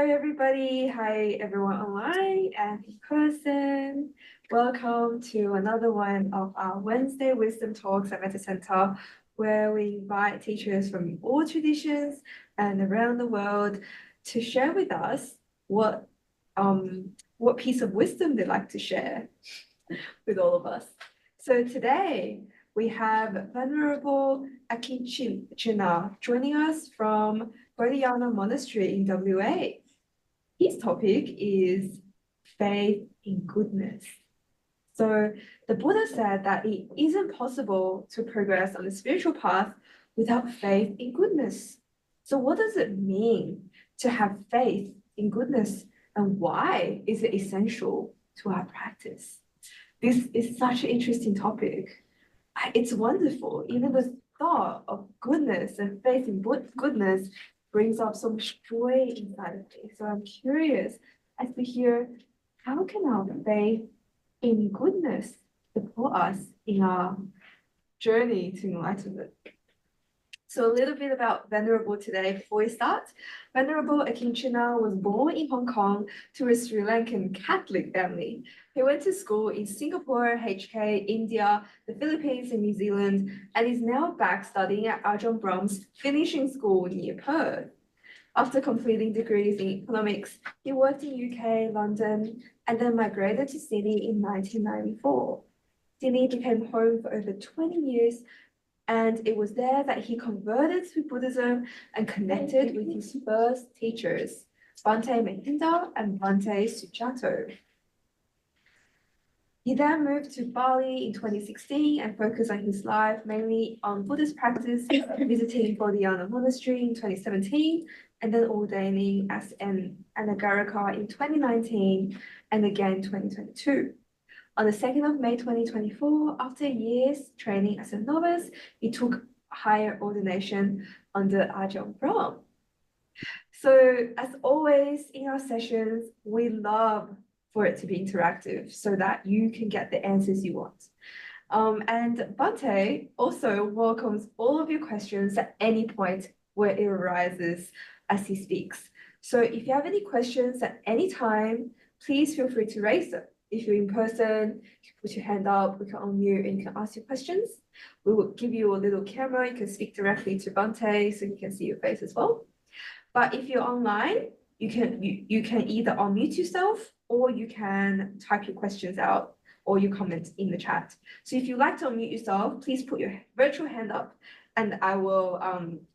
everybody. Hi, everyone online and in person. Welcome to another one of our Wednesday Wisdom Talks at Meta Center, where we invite teachers from all traditions and around the world to share with us what piece of wisdom they'd like to share with all of us. So today we have Venerable Akiñcana joining us from Bodhiana Monastery in WA. His topic is faith in goodness. So the Buddha said that it isn't possible to progress on the spiritual path without faith in goodness. So what does it mean to have faith in goodness, and why is it essential to our practice? This is such an interesting topic. It's wonderful. Even the thought of goodness and faith in goodness brings up so much joy inside of me. So I'm curious as to hear, how can our faith in goodness support us in our journey to enlightenment? So a little bit about Venerable today before we start. Venerable Akiñcana was born in Hong Kong to a Sri Lankan Catholic family. He went to school in Singapore, HK, India, the Philippines, and New Zealand, and is now back studying at Ajahn Brahm's finishing school near Perth. After completing degrees in economics, he worked in UK, London, and then migrated to Sydney in 1994. Sydney became home for over 20 years, and it was there that he converted to Buddhism and connected with his first teachers, Bhante Mahinda and Bhante Sujato. He then moved to Bali in 2016 and focused on his life mainly on Buddhist practice, visiting Bodhiana Monastery in 2017, and then ordaining as an Anagarika in 2019 and again 2022. On the 2nd of May 2024, after years training as a novice, he took higher ordination under Ajahn Brahm. So as always in our sessions, we love for it to be interactive so that you can get the answers you want. And Bhante also welcomes all of your questions at any point where it arises as he speaks. So if you have any questions at any time, please feel free to raise them. If you're in person, you can put your hand up, we can unmute and you can ask your questions. We will give you a little camera, you can speak directly to Bhante so you can see your face as well. But if you're online, you can either unmute yourself or you can type your questions out or your comments in the chat. So if you'd like to unmute yourself, please put your virtual hand up and I will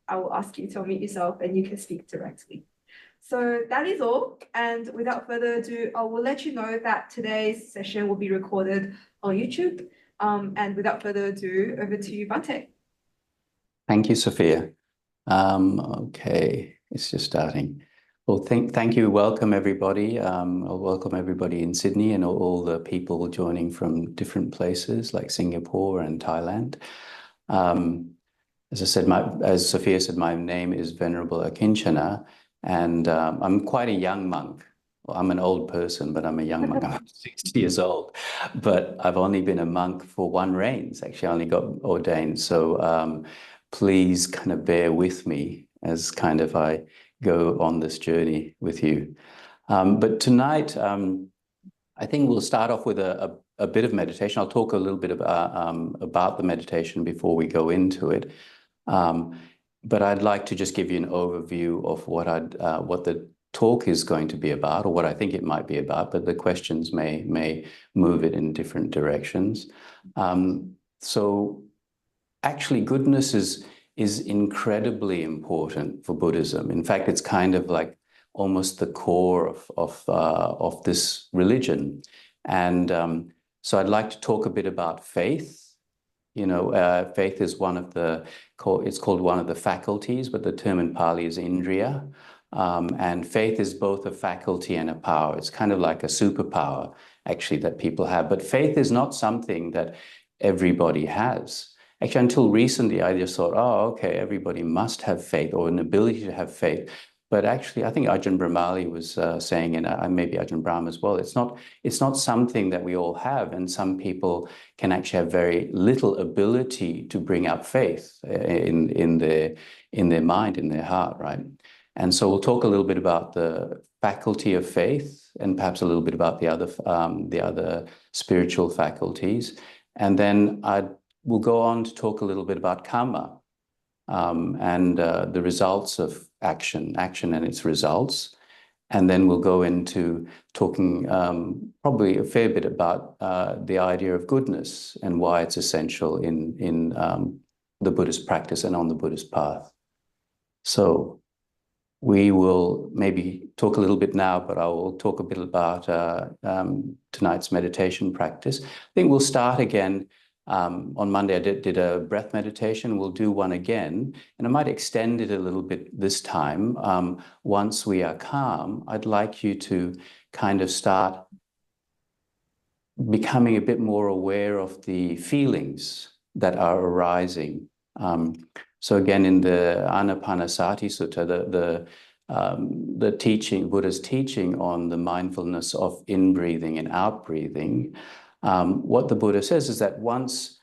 ask you to unmute yourself and you can speak directly. So that is all. And without further ado, I will let you know that today's session will be recorded on YouTube. And without further ado, over to you, Bhante. Thank you, Sophia. Okay, it's just starting. Well, thank you. Welcome, everybody. I'll welcome everybody in Sydney and all the people joining from different places like Singapore and Thailand. As I said, as Sophia said, my name is Venerable Akiñcana. And I'm quite a young monk. Well, I'm an old person, but I'm a young monk. I'm 60 years old, but I've only been a monk for one reigns. Actually, I only got ordained. So please kind of bear with me as kind of I go on this journey with you. But tonight, I think we'll start off with a bit of meditation. I'll talk a little bit about the meditation before we go into it. But I'd like to just give you an overview of what the talk is going to be about, or what I think it might be about, but the questions may move it in different directions. So actually, goodness is incredibly important for Buddhism. In fact, it's kind of like almost the core of this religion. And so I'd like to talk a bit about faith. You know, faith is it's called one of the faculties, but the term in Pali is indriya. And faith is both a faculty and a power. It's kind of like a superpower, actually, that people have. But faith is not something that everybody has. Actually, until recently, I just thought, oh, okay, everybody must have faith or an ability to have faith. But actually, I think Ajahn Brahmali was saying, and maybe Ajahn Brahm as well, it's not something that we all have, and some people can actually have very little ability to bring up faith in their mind, in their heart, right? And so we'll talk a little bit about the faculty of faith and perhaps a little bit about the other spiritual faculties. And then we'll go on to talk a little bit about karma and the results of action and its results. And then we'll go into talking probably a fair bit about the idea of goodness and why it's essential in the Buddhist practice and on the Buddhist path. So we will maybe talk a little bit now, but I will talk a bit about tonight's meditation practice. I think we'll start again. On Monday, I did a breath meditation. We'll do one again, and I might extend it a little bit this time. Once we are calm, I'd like you to kind of start becoming a bit more aware of the feelings that are arising. So again, in the Anapanasati Sutta, the teaching, Buddha's teaching on the mindfulness of in-breathing and out-breathing, what the Buddha says is that once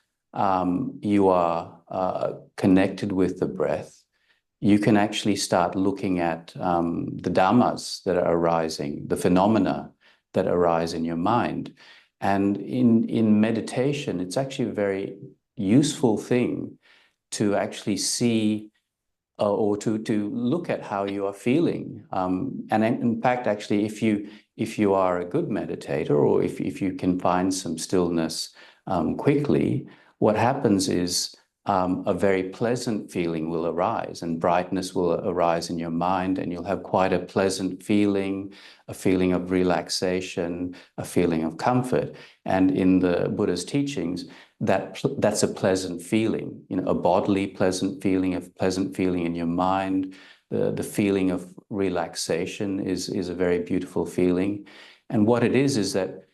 you are connected with the breath, you can actually start looking at the dhammas that are arising, the phenomena that arise in your mind. And in meditation, it's actually a very useful thing to actually see or to look at how you are feeling. And in fact, actually, if you are a good meditator, or if you can find some stillness quickly, what happens is a very pleasant feeling will arise, and brightness will arise in your mind, and you'll have quite a pleasant feeling, a feeling of relaxation, a feeling of comfort. And in the Buddha's teachings, that's a pleasant feeling, a bodily pleasant feeling, a pleasant feeling in your mind. The feeling of relaxation is a very beautiful feeling. And what it is that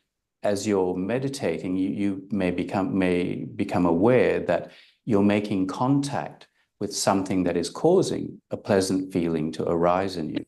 as you're meditating, you may become aware that you're making contact with something that is causing a pleasant feeling to arise in you.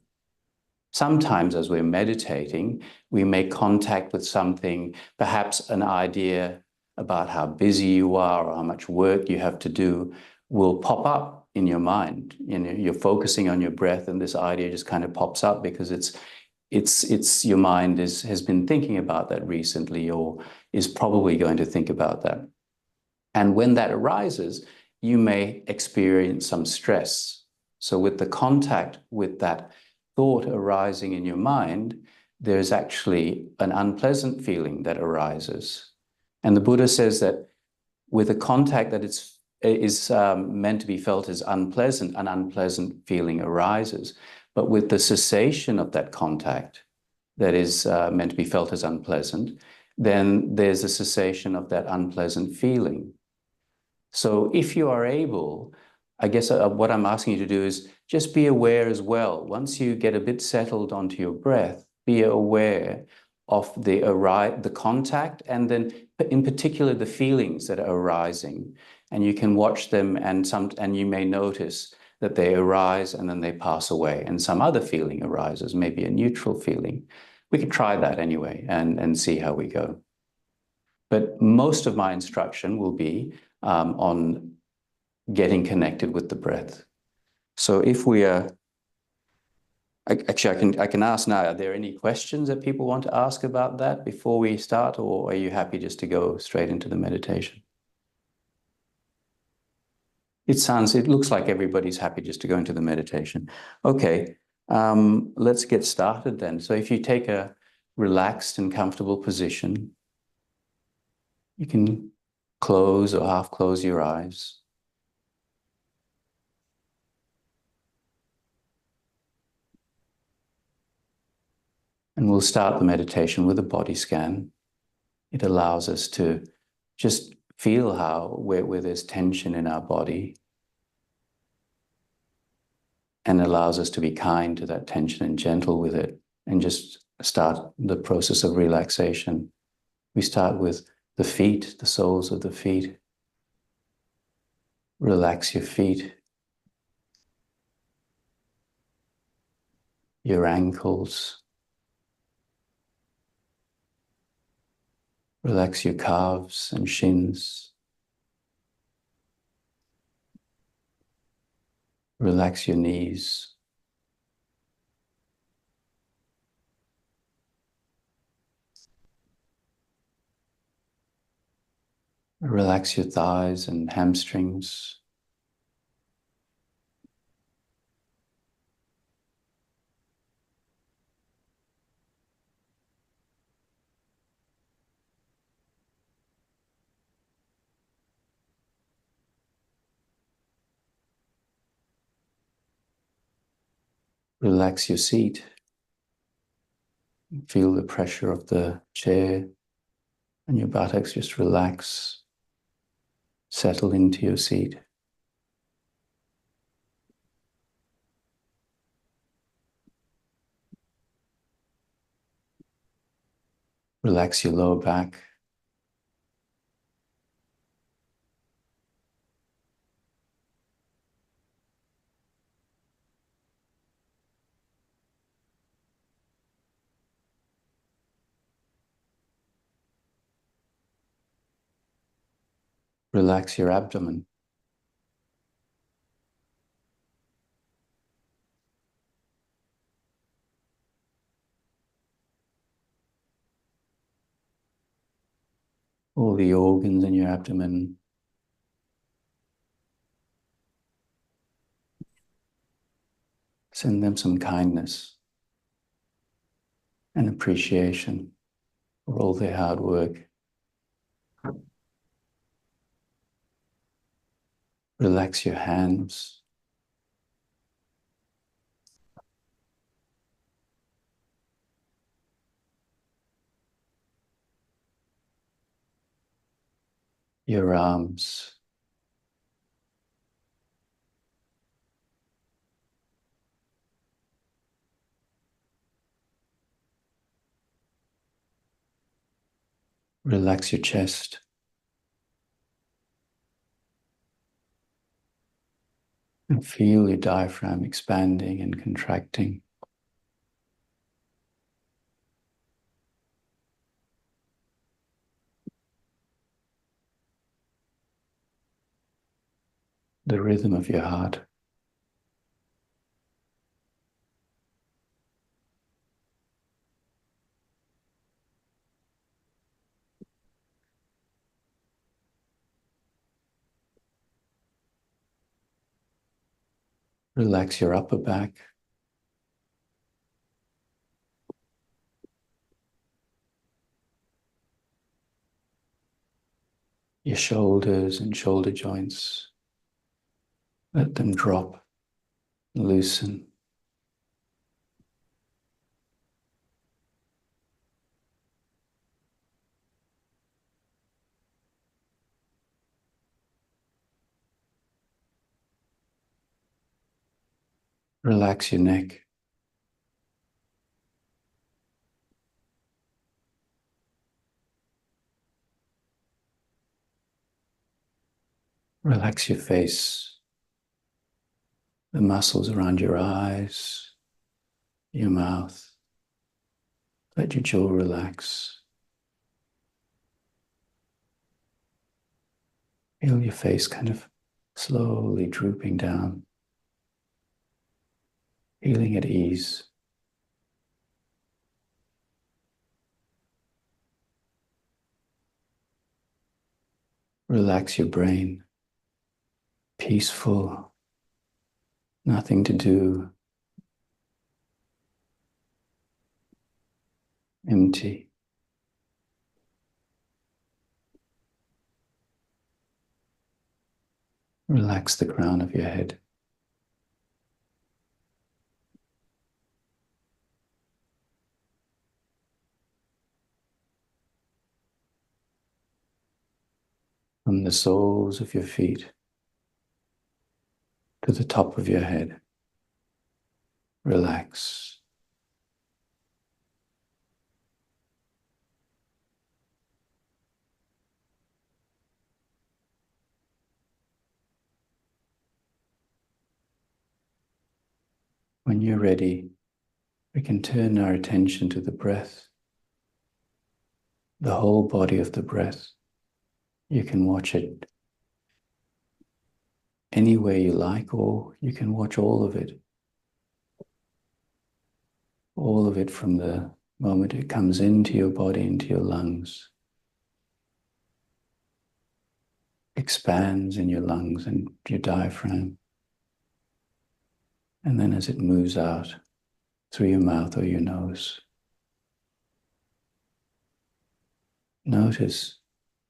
Sometimes as we're meditating, we make contact with something, perhaps an idea about how busy you are or how much work you have to do will pop up in your mind. You're focusing on your breath, and this idea just kind of pops up because it's your mind has been thinking about that recently, or is probably going to think about that. And when that arises, you may experience some stress. So with the contact with that thought arising in your mind, there's actually an unpleasant feeling that arises. And the Buddha says that with a contact that is meant to be felt as unpleasant, an unpleasant feeling arises. But with the cessation of that contact that is meant to be felt as unpleasant, then there's a cessation of that unpleasant feeling. So if you are able, I guess what I'm asking you to do is just be aware as well. Once you get a bit settled onto your breath, be aware of the contact, and then in particular the feelings that are arising. And you can watch them, and you may notice that they arise and then they pass away, and some other feeling arises, maybe a neutral feeling. We could try that anyway and see how we go. But most of my instruction will be on getting connected with the breath. So if we are, actually I can ask now, are there any questions that people want to ask about that before we start, or are you happy just to go straight into the meditation? It looks like everybody's happy just to go into the meditation. Okay, let's get started then. So if you take a relaxed and comfortable position, you can close or half close your eyes. And we'll start the meditation with a body scan. It allows us to just feel where there's tension in our body, and allows us to be kind to that tension and gentle with it, and just start the process of relaxation. We start with the feet, the soles of the feet. Relax your feet, your ankles. Relax your calves and shins. Relax your knees. Relax your thighs and hamstrings. Relax your seat. Feel the pressure of the chair and your buttocks just relax. Settle into your seat. Relax your lower back. Relax your abdomen. All the organs in your abdomen. Send them some kindness and appreciation for all their hard work. Relax your hands. Your arms. Relax your chest. And feel your diaphragm expanding and contracting. The rhythm of your heart. Relax your upper back. Your shoulders and shoulder joints. Let them drop, loosen. Relax your neck. Relax your face, the muscles around your eyes, your mouth. Let your jaw relax. Feel your face kind of slowly drooping down, feeling at ease. Relax your brain, peaceful, nothing to do, empty. Relax the crown of your head. From the soles of your feet to the top of your head, relax. When you're ready, we can turn our attention to the breath, the whole body of the breath. You can watch it any way you like, or you can watch all of it. All of it from the moment it comes into your body, into your lungs. expands in your lungs and your diaphragm. And then as it moves out through your mouth or your nose, notice,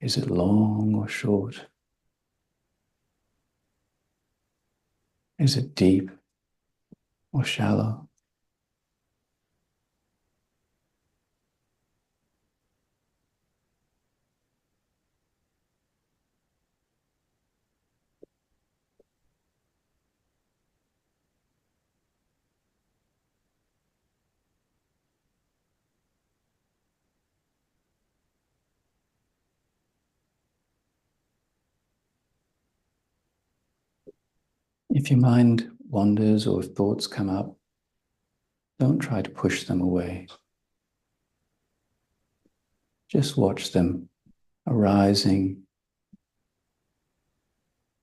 is it long or short? Is it deep or shallow? If your mind wanders or if thoughts come up, don't try to push them away. Just watch them arising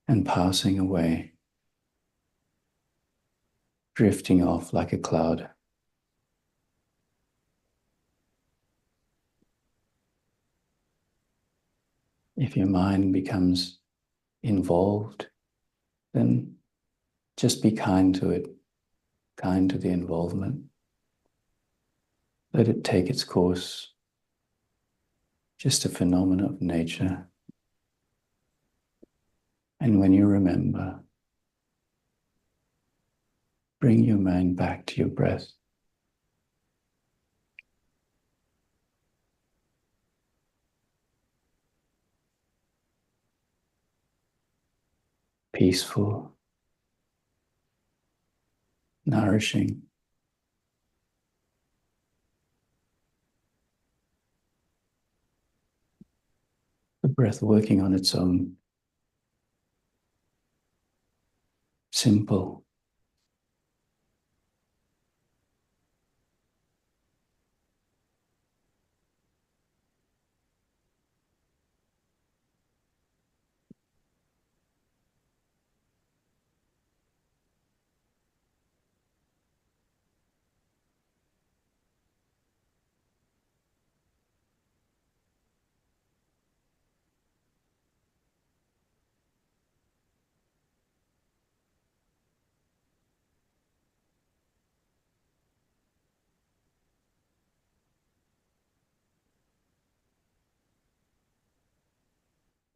and passing away, drifting off like a cloud. If your mind becomes involved, then just be kind to it, kind to the involvement. Let it take its course, just a phenomenon of nature. And when you remember, bring your mind back to your breath. Peaceful, nourishing. The breath working on its own. Simple.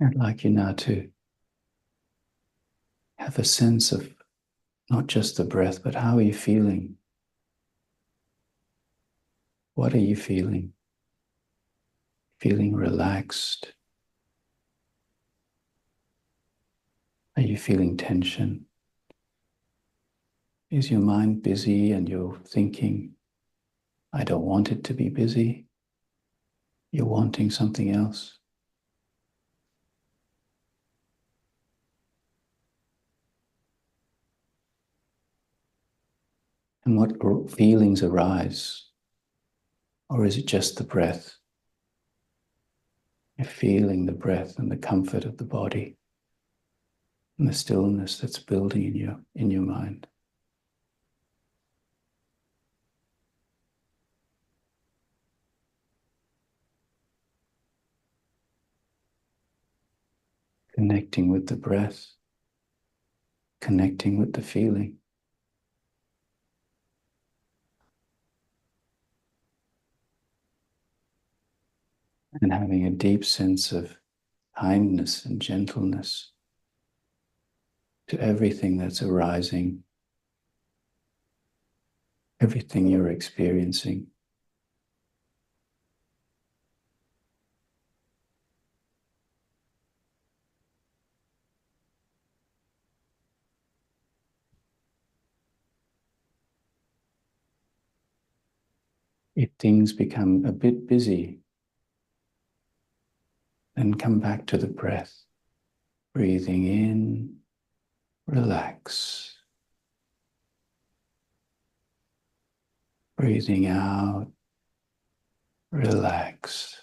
I'd like you now to have a sense of not just the breath, but how are you feeling? What are you feeling? Feeling relaxed? Are you feeling tension? Is your mind busy and you're thinking, I don't want it to be busy? You're wanting something else? And what feelings arise? Or is it just the breath? You're feeling the breath and the comfort of the body and the stillness that's building in your mind. Connecting with the breath, connecting with the feeling. And having a deep sense of kindness and gentleness to everything that's arising, everything you're experiencing. If things become a bit busy, then come back to the breath. Breathing in, relax. Breathing out, relax.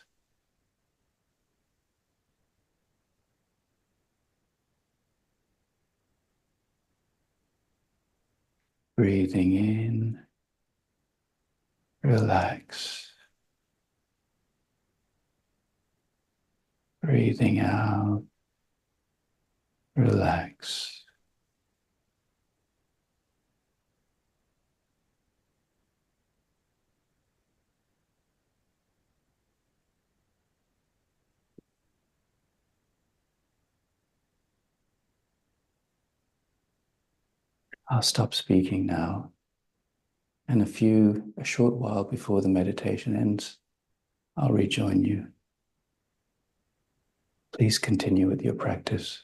Breathing in, relax. Breathing out, relax. I'll stop speaking now, and a short while before the meditation ends, I'll rejoin you. Please continue with your practice.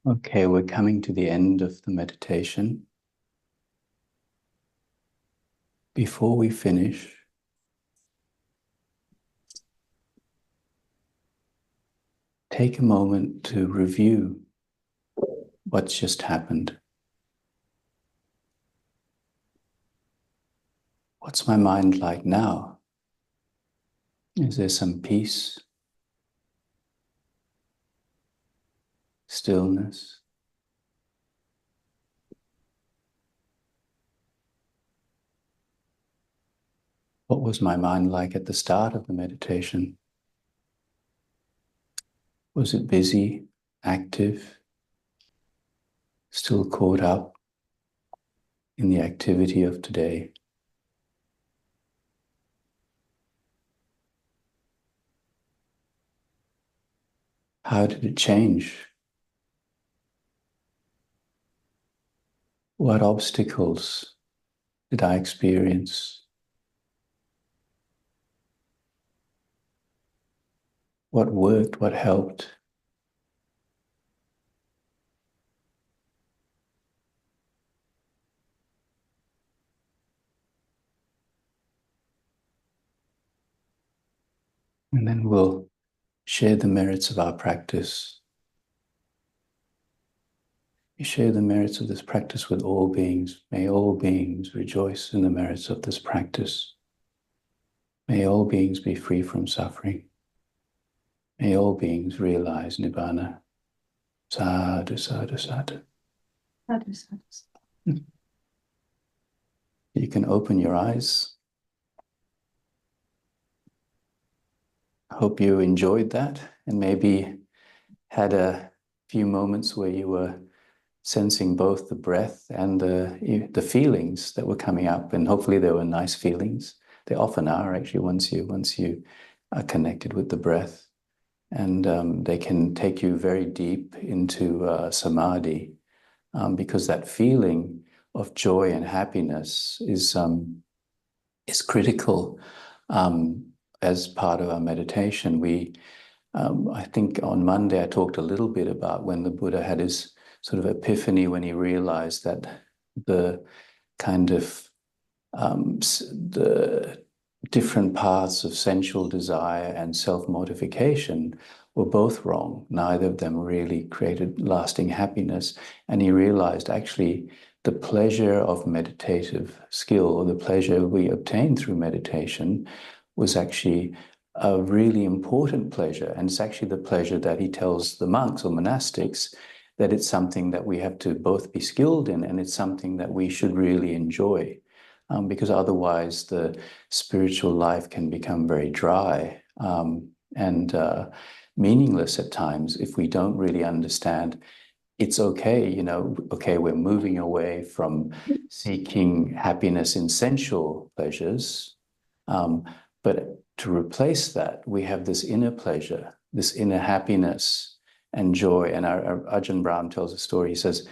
Okay, we're coming to the end of the meditation. Before we finish, take a moment to review what's just happened. What's my mind like now? Is there some peace, stillness? What was my mind like at the start of the meditation? Was it busy, active, still caught up in the activity of today? How did it change? What obstacles did I experience? What worked? What helped? And then we'll share the merits of our practice. We share the merits of this practice with all beings. May all beings rejoice in the merits of this practice. May all beings be free from suffering. May all beings realize Nibbana. Sadhu, sadhu, sadhu. Sadhu, sadhu, sadhu. You can open your eyes. Hope you enjoyed that and maybe had a few moments where you were sensing both the breath and the feelings that were coming up, and hopefully they were nice feelings. They often are actually once you are connected with the breath, and they can take you very deep into samadhi, because that feeling of joy and happiness is critical as part of our meditation. I think on Monday I talked a little bit about when the Buddha had his sort of epiphany, when he realized that the kind of the different paths of sensual desire and self-mortification were both wrong. Neither of them really created lasting happiness. And he realized actually the pleasure of meditative skill, or the pleasure we obtain through meditation, was actually a really important pleasure. And it's actually the pleasure that he tells the monks or monastics that it's something that we have to both be skilled in, and it's something that we should really enjoy. Because otherwise the spiritual life can become very dry and meaningless at times if we don't really understand it's okay, okay, we're moving away from seeking happiness in sensual pleasures, but to replace that, we have this inner pleasure, this inner happiness and joy. And our Ajahn Brahm tells a story. He says,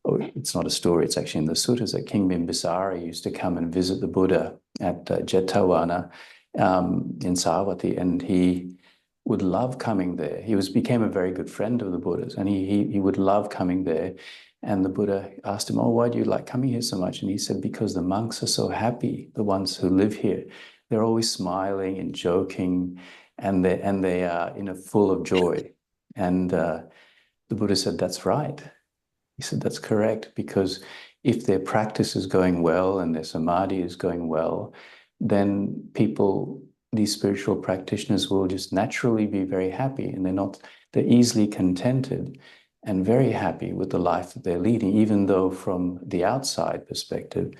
oh, it's not a story, it's actually in the suttas, that King Bimbisara used to come and visit the Buddha at Jetavana in Savatthi, and he would love coming there. He became a very good friend of the Buddha's, and he would love coming there. And the Buddha asked him, oh, why do you like coming here so much? And he said, because the monks are so happy, the ones who live here. They're always smiling and joking, and they are full of joy. And the Buddha said, that's right. He said, that's correct, because if their practice is going well and their samadhi is going well, then these spiritual practitioners will just naturally be very happy, and they're easily contented and very happy with the life that they're leading, even though from the outside perspective,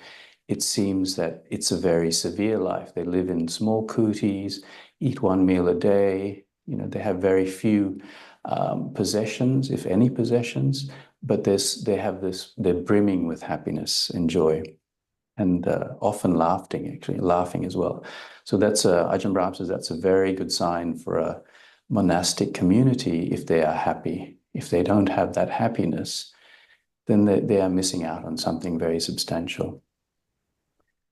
it seems that it's a very severe life. They live in small kutis, eat one meal a day, they have very few possessions, if any possessions, but they're brimming with happiness and joy, and often laughing as well. So that's Ajahn Brahm says that's a very good sign for a monastic community if they are happy. If they don't have that happiness, then they are missing out on something very substantial.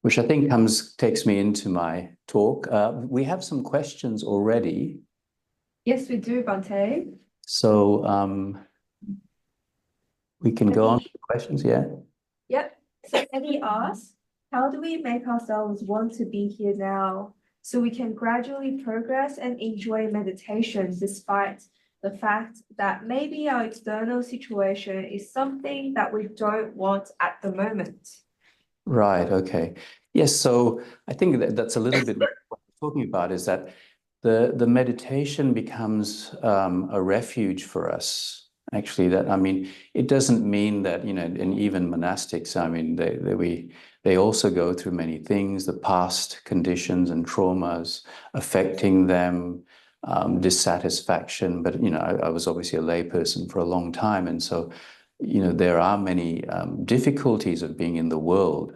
Which I think takes me into my talk. We have some questions already. Yes, we do, Bhante. So We can go on to questions, yeah? Yep. So Eddie asks, how do we make ourselves want to be here now so we can gradually progress and enjoy meditation despite the fact that maybe our external situation is something that we don't want at the moment? Right, okay. Yes, so I think that's a little bit what we're talking about, is that the meditation becomes a refuge for us. Actually, that, I mean, it doesn't mean that, you know, and even monastics, I mean, they also go through many things, the past conditions and traumas affecting them, dissatisfaction. But, you know, I was obviously a layperson for a long time, and so you know, there are many difficulties of being in the world,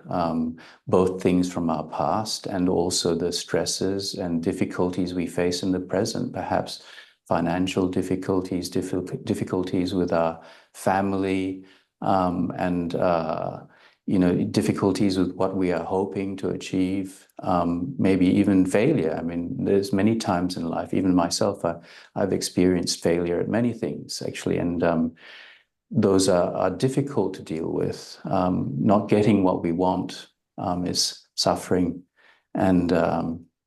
both things from our past and also the stresses and difficulties we face in the present, perhaps financial difficulties, difficulties with our family, and, you know, difficulties with what we are hoping to achieve, maybe even failure. I mean, there's many times in life, even myself, I've experienced failure at many things, actually, and those are difficult to deal with. Not getting what we want is suffering, and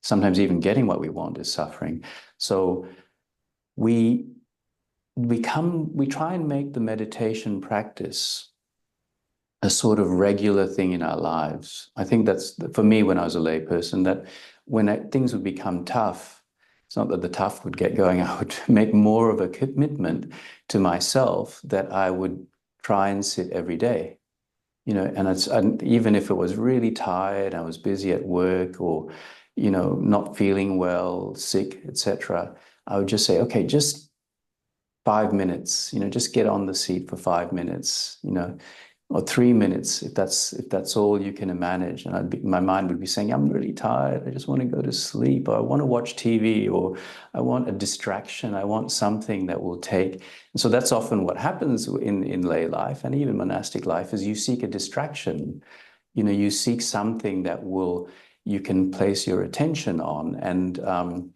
sometimes even getting what we want is suffering. So we try and make the meditation practice a sort of regular thing in our lives. I think that's, for me, when I was a layperson, that when things would become tough, it's not that the tough would get going, I would make more of a commitment to myself that I would try and sit every day. You know, and even if it was really tired, I was busy at work, or, you know, not feeling well, sick, etc., I would just say, okay, just 5 minutes, you know, just get on the seat for 5 minutes, you know, or 3 minutes, if that's all you can manage. And my mind would be saying, I'm really tired, I just want to go to sleep, or I want to watch TV, or I want a distraction, I want something that will take. And so that's often what happens in lay life and even monastic life, is you seek a distraction. You know, you seek something that you can place your attention on, and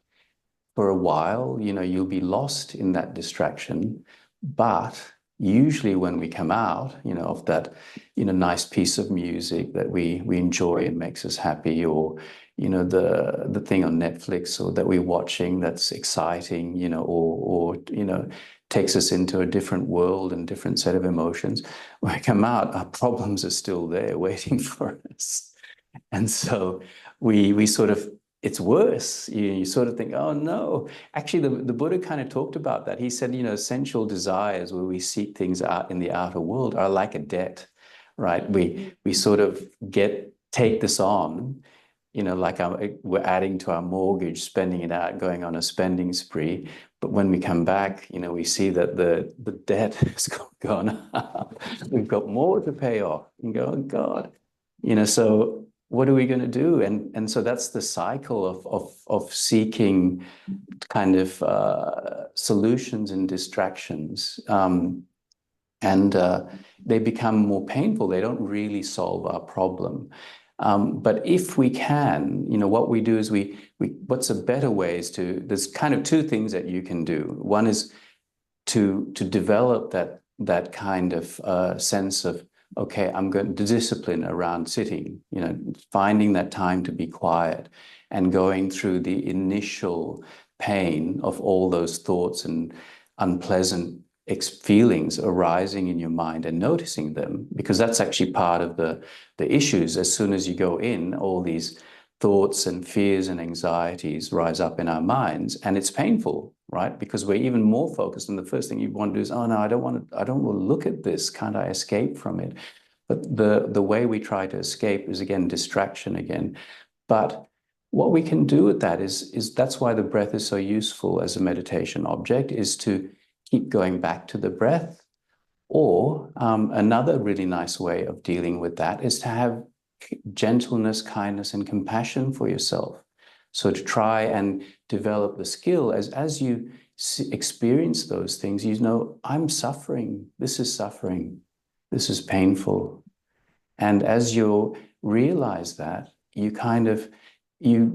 for a while, you know, you'll be lost in that distraction. But usually when we come out, you know, of that, you know, nice piece of music that we enjoy and makes us happy, or, you know, the thing on Netflix or that we're watching that's exciting, you know, or you know, takes us into a different world and different set of emotions. When we come out, our problems are still there waiting for us. And so we sort of, it's worse. You sort of think, oh no. Actually, the Buddha kind of talked about that. He said, you know, sensual desires where we seek things out in the outer world are like a debt, right? We sort of take this on, you know, like we're adding to our mortgage, spending it out, going on a spending spree. But when we come back, you know, we see that the debt has gone up. We've got more to pay off. And go, oh God, you know, so what are we going to do? And so that's the cycle of seeking kind of solutions and distractions. And they become more painful. They don't really solve our problem. But if we can, you know, what we do is what's a better way is there's kind of two things that you can do. One is to develop that kind of sense of, okay, I'm going to discipline around sitting, you know, finding that time to be quiet and going through the initial pain of all those thoughts and unpleasant feelings arising in your mind and noticing them, because that's actually part of the issues. As soon as you go in, all these thoughts and fears and anxieties rise up in our minds, and it's painful, right? Because we're even more focused, and the first thing you want to do is, oh no, I don't want to look at this. Can't I escape from it? But the way we try to escape is, again, distraction again. But what we can do with that is that's why the breath is so useful as a meditation object, is to keep going back to the breath. Or another really nice way of dealing with that is to have gentleness, kindness, and compassion for yourself. So to try and develop the skill as you experience those things, you know, I'm suffering. This is suffering. This is painful. And as you realize that, you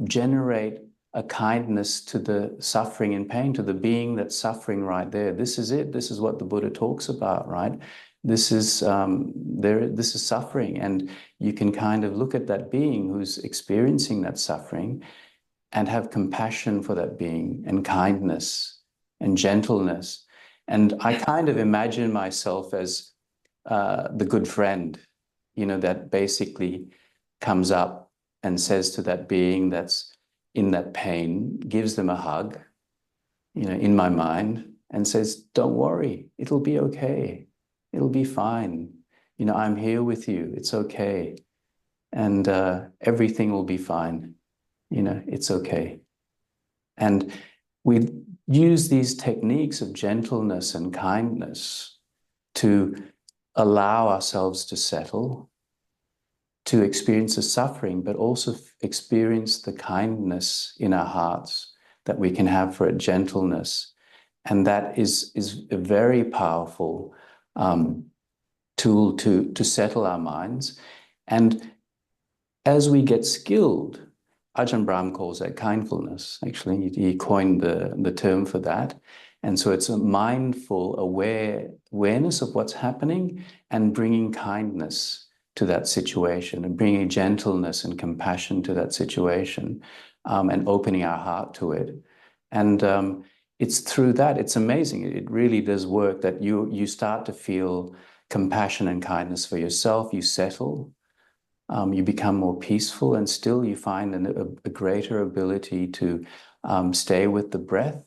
generate a kindness to the suffering and pain, to the being that's suffering right there. This is it. This is what the Buddha talks about, right? This is this is suffering, and you can kind of look at that being who's experiencing that suffering and have compassion for that being, and kindness and gentleness. And I kind of imagine myself as the good friend, you know, that basically comes up and says to that being that's in that pain, gives them a hug, you know, in my mind, and says, don't worry, it'll be okay. It'll be fine. You know, I'm here with you. It's okay. And everything will be fine. You know, it's okay. And we use these techniques of gentleness and kindness to allow ourselves to settle, to experience the suffering, but also experience the kindness in our hearts that we can have for it, gentleness. And that is a very powerful tool to settle our minds. And as we get skilled, Ajahn Brahm calls that kindfulness. Actually, he coined the term for that. And so it's a mindful awareness of what's happening and bringing kindness to that situation, and bringing gentleness and compassion to that situation, and opening our heart to it. And it's through that, it's amazing. It really does work, that you start to feel compassion and kindness for yourself. You settle. You become more peaceful, and still you find a greater ability to stay with the breath.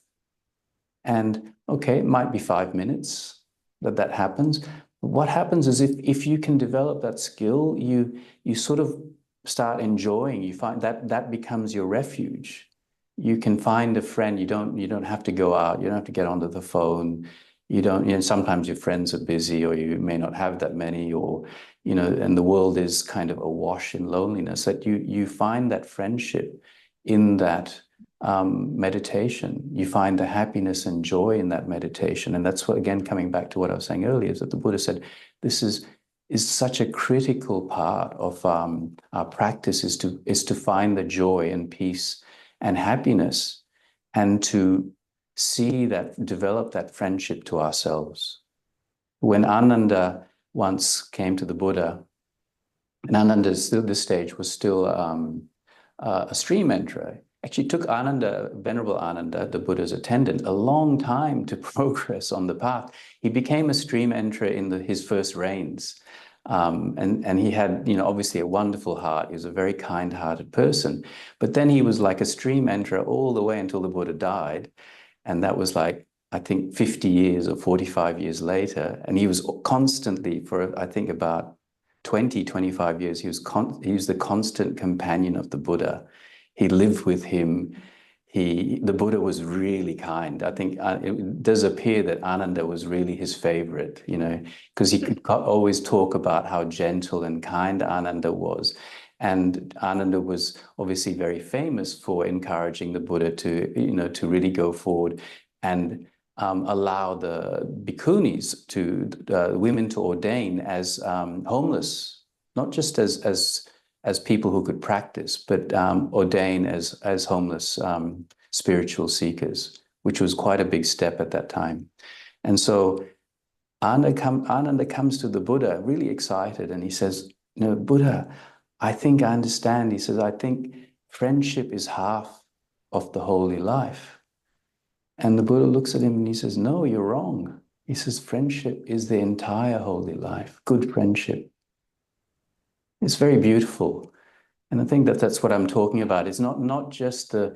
And okay, it might be 5 minutes that happens. But what happens is if you can develop that skill, you sort of start enjoying. You find that becomes your refuge. You can find a friend. You don't have to go out. You don't have to get onto the phone. You know, sometimes your friends are busy, or you may not have that many, or, you know, and the world is kind of awash in loneliness, that you find that friendship in that meditation. You find the happiness and joy in that meditation. And that's what, again, coming back to what I was saying earlier, is that the Buddha said, this is such a critical part of our practice, is to find the joy and peace and happiness, and to see that, develop that friendship to ourselves. When Ananda once came to the Buddha, and Ananda, still this stage, was still a stream enterer. Actually, it took Ananda, Venerable Ananda, the Buddha's attendant, a long time to progress on the path. He became a stream enterer in his first reigns. And he had, you know, obviously a wonderful heart. He was a very kind-hearted person. But then he was like a stream enterer all the way until the Buddha died. And that was like, I think, 50 years or 45 years later. And he was constantly, for I think about 20, 25 years, he was the constant companion of the Buddha. He lived with him. The Buddha was really kind. I think it does appear that Ananda was really his favorite, you know, because he could always talk about how gentle and kind Ananda was. And Ananda was obviously very famous for encouraging the Buddha to, you know, to really go forward and allow the bhikkhunis, women, to ordain as homeless, not just as people who could practice, but ordain as homeless spiritual seekers, which was quite a big step at that time. And so Ananda comes to the Buddha really excited, and he says, "No, Buddha, I think I understand." He says, "I think friendship is half of the holy life." And the Buddha looks at him and he says, "No, you're wrong." He says, "Friendship is the entire holy life, good friendship." It's very beautiful. And I think that's what I'm talking about. It's not just the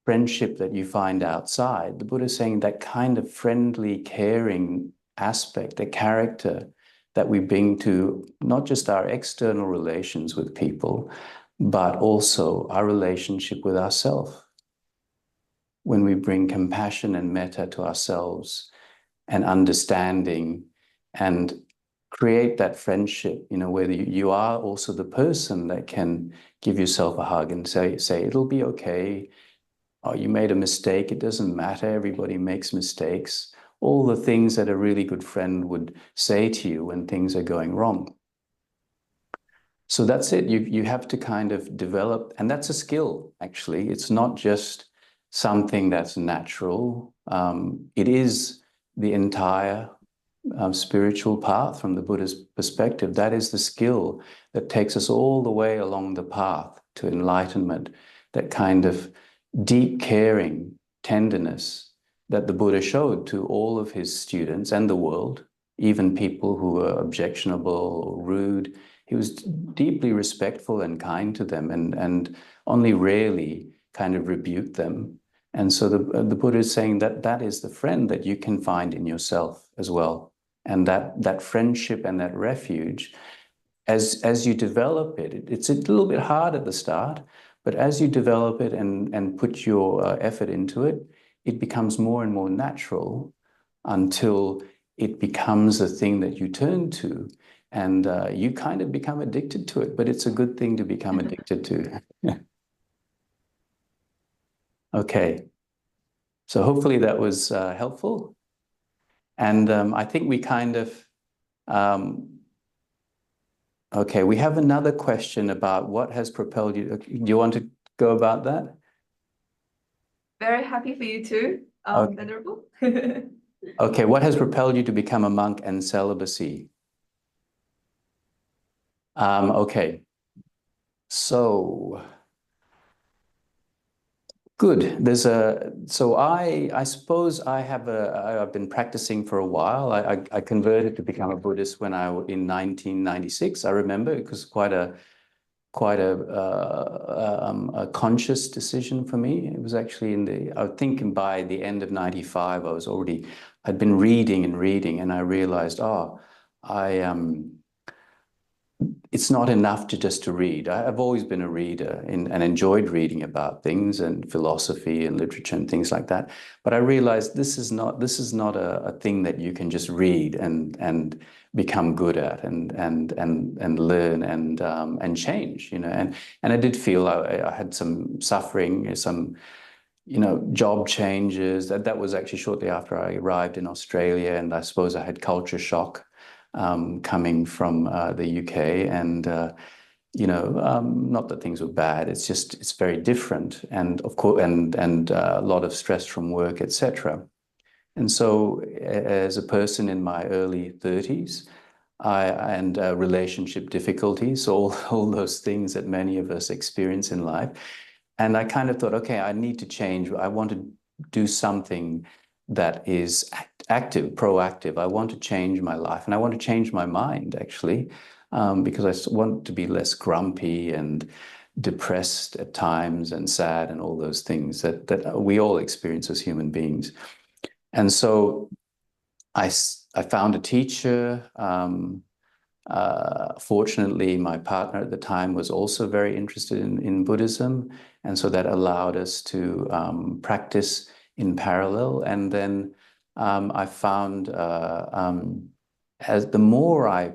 friendship that you find outside. The Buddha is saying that kind of friendly, caring aspect, the character that we bring to not just our external relations with people, but also our relationship with ourselves. When we bring compassion and metta to ourselves, and understanding, and create that friendship, you know, where you are also the person that can give yourself a hug and say, it'll be okay. Oh, you made a mistake. It doesn't matter. Everybody makes mistakes. All the things that a really good friend would say to you when things are going wrong. So that's it. You have to kind of develop, and that's a skill, actually. It's not just something that's natural. It is the entire spiritual path from the Buddha's perspective. That is the skill that takes us all the way along the path to enlightenment, that kind of deep caring, tenderness that the Buddha showed to all of his students and the world, even people who were objectionable or rude. He was deeply respectful and kind to them, and only rarely kind of rebuked them. And so the Buddha is saying that that is the friend that you can find in yourself as well. And that friendship and that refuge, as you develop it, it's a little bit hard at the start, but as you develop it and put your effort into it, it becomes more and more natural until it becomes a thing that you turn to. And you kind of become addicted to it, but it's a good thing to become addicted to. Okay. So hopefully that was helpful. And I think we kind of, okay, we have another question about what has propelled you. Do you want to go about that? Very happy for you too, Okay. Venerable. Okay, what has propelled you to become a monk and celibacy? Okay, so good. So I suppose I've been practicing for a while. I converted to become a Buddhist when in 1996. I remember it was quite a conscious decision for me. It was actually I think by the end of 95, I'd been reading and reading, and I realized, it's not enough just to read. I've always been a reader and enjoyed reading about things and philosophy and literature and things like that. But I realized this is not a thing that you can just read and become good at and learn and change, you know. And I did feel I had some suffering, some job changes. That was actually shortly after I arrived in Australia, and I suppose I had culture shock coming from the UK, and not that things were bad. It's very different, and of course, and a lot of stress from work, etc. And so, as a person in my early 30s, and relationship difficulties, all those things that many of us experience in life. And I kind of thought, okay, I need to change. I want to do something that is active, proactive. I want to change my life, and I want to change my mind, actually, because I want to be less grumpy and depressed at times and sad and all those things that we all experience as human beings. And so I found a teacher. Fortunately, my partner at the time was also very interested in Buddhism, and so that allowed us to practice in parallel. And then I found as the more I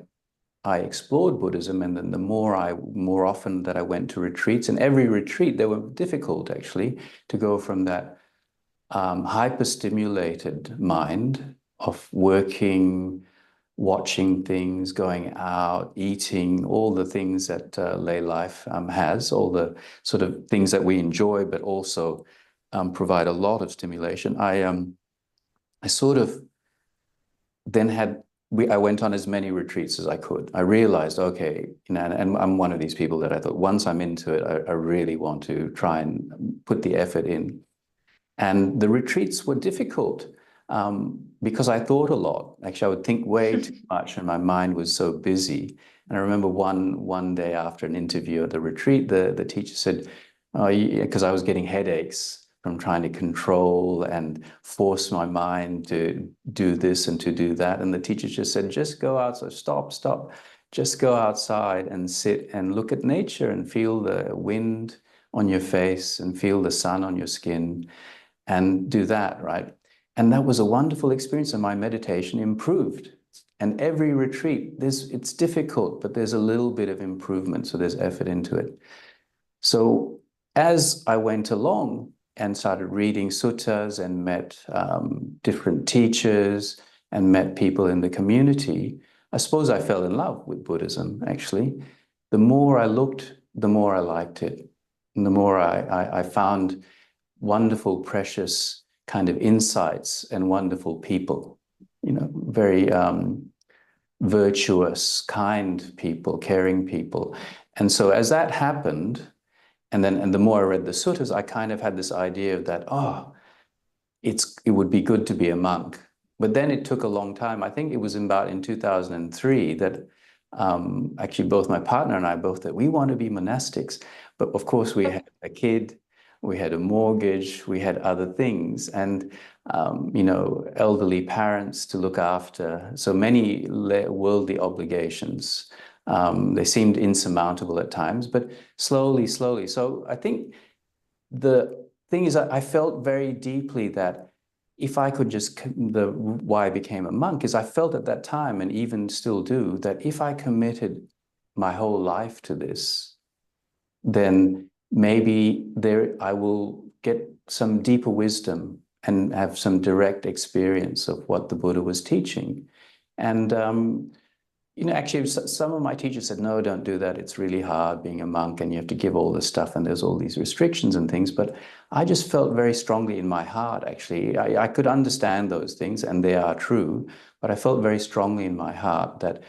explored Buddhism, and then the more often that I went to retreats, and every retreat they were difficult actually to go from that hyper-stimulated mind of working, watching things, going out, eating, all the things that lay life has, all the sort of things that we enjoy, but also provide a lot of stimulation. I sort of then I went on as many retreats as I could. I realized, okay, and I'm one of these people that I thought, once I'm into it, I really want to try and put the effort in. And the retreats were difficult because I thought a lot. Actually, I would think way too much, and my mind was so busy. And I remember one day after an interview at the retreat, the teacher said, "Oh, because I was getting headaches from trying to control and force my mind to do this and to do that." And the teacher just said, "Just go outside, stop. Just go outside and sit and look at nature and feel the wind on your face and feel the sun on your skin and do that," right? And that was a wonderful experience, and my meditation improved. And every retreat, it's difficult, but there's a little bit of improvement, so there's effort into it. So as I went along and started reading suttas and met different teachers and met people in the community, I suppose I fell in love with Buddhism, actually. The more I looked, the more I liked it. And the more I found wonderful, precious kind of insights and wonderful people very virtuous, kind people, caring people. And so as that happened, and the more I read the suttas, I kind of had this idea of that, oh, it would be good to be a monk. But then it took a long time. I think it was about in 2003 that actually both my partner and I both that we want to be monastics. But of course we had a kid, we had a mortgage, we had other things, and elderly parents to look after. So many worldly obligations. They seemed insurmountable at times, but slowly. So I think the thing is, I felt very deeply that if I could just, why I became a monk is I felt at that time, and even still do, that if I committed my whole life to this, then maybe I will get some deeper wisdom and have some direct experience of what the Buddha was teaching. And actually, some of my teachers said, no, don't do that. It's really hard being a monk and you have to give all this stuff and there's all these restrictions and things. But I just felt very strongly in my heart, actually. I could understand those things and they are true, but I felt very strongly in my heart that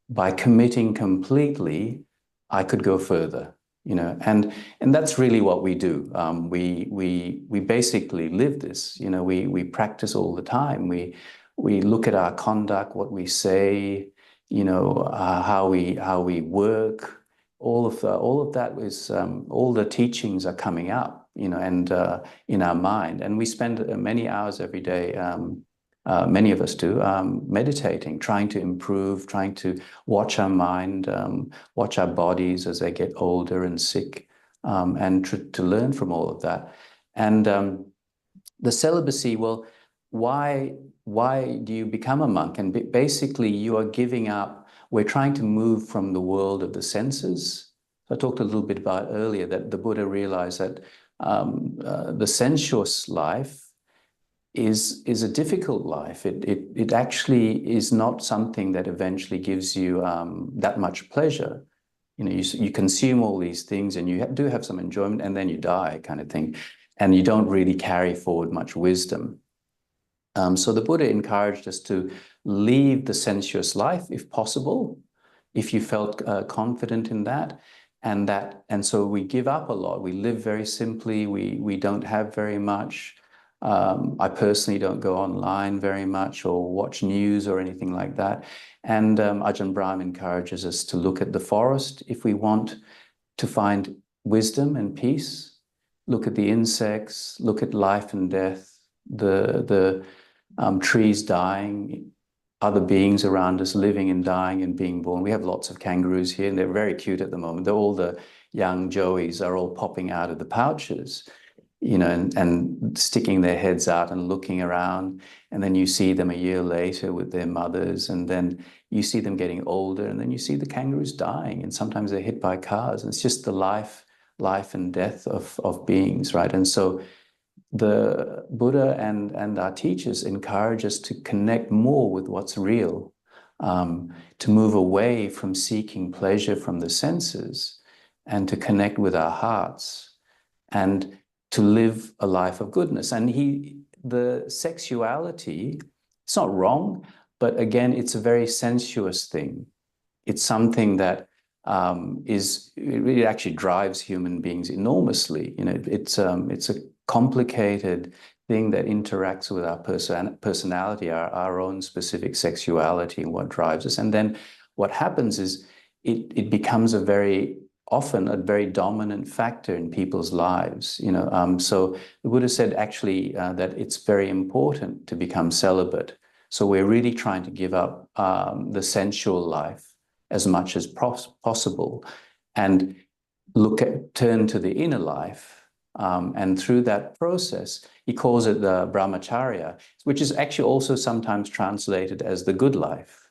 by committing completely, I could go further, and that's really what we do. We basically live this, we practice all the time. We look at our conduct, what we say, how we work, all of that is all the teachings are coming up, and in our mind, and we spend many hours every day. Many of us do, meditating, trying to improve, trying to watch our mind, watch our bodies as they get older and sick, and to learn from all of that. And the celibacy, well, why do you become a monk? And basically you are giving up, we're trying to move from the world of the senses. I talked a little bit about earlier that the Buddha realized that the sensuous life is a difficult life. It actually is not something that eventually gives you that much pleasure. You consume all these things and you do have some enjoyment and then you die, kind of thing. And you don't really carry forward much wisdom. So the Buddha encouraged us to leave the sensuous life if possible, if you felt confident in that. And so we give up a lot. We live very simply. We don't have very much. I personally don't go online very much or watch news or anything like that. And Ajahn Brahm encourages us to look at the forest if we want to find wisdom and peace. Look at the insects, look at life and death, the trees dying, other beings around us living and dying and being born. We have lots of kangaroos here and they're very cute at the moment. All the young joeys are all popping out of the pouches, and sticking their heads out and looking around. And then you see them a year later with their mothers, and then you see them getting older, and then you see the kangaroos dying, and sometimes they're hit by cars. And it's just the life and death of beings, right? And so the Buddha and our teachers encourage us to connect more with what's real, to move away from seeking pleasure from the senses and to connect with our hearts and to live a life of goodness. And the sexuality, it's not wrong, but again, it's a very sensuous thing. It's something that it actually drives human beings enormously. It's a complicated thing that interacts with our personality, our own specific sexuality, and what drives us. And then what happens is it becomes often a very dominant factor in people's lives. So the Buddha said actually that it's very important to become celibate. So we're really trying to give up the sensual life as much as possible and turn to the inner life. And through that process, he calls it the brahmacharya, which is actually also sometimes translated as the good life.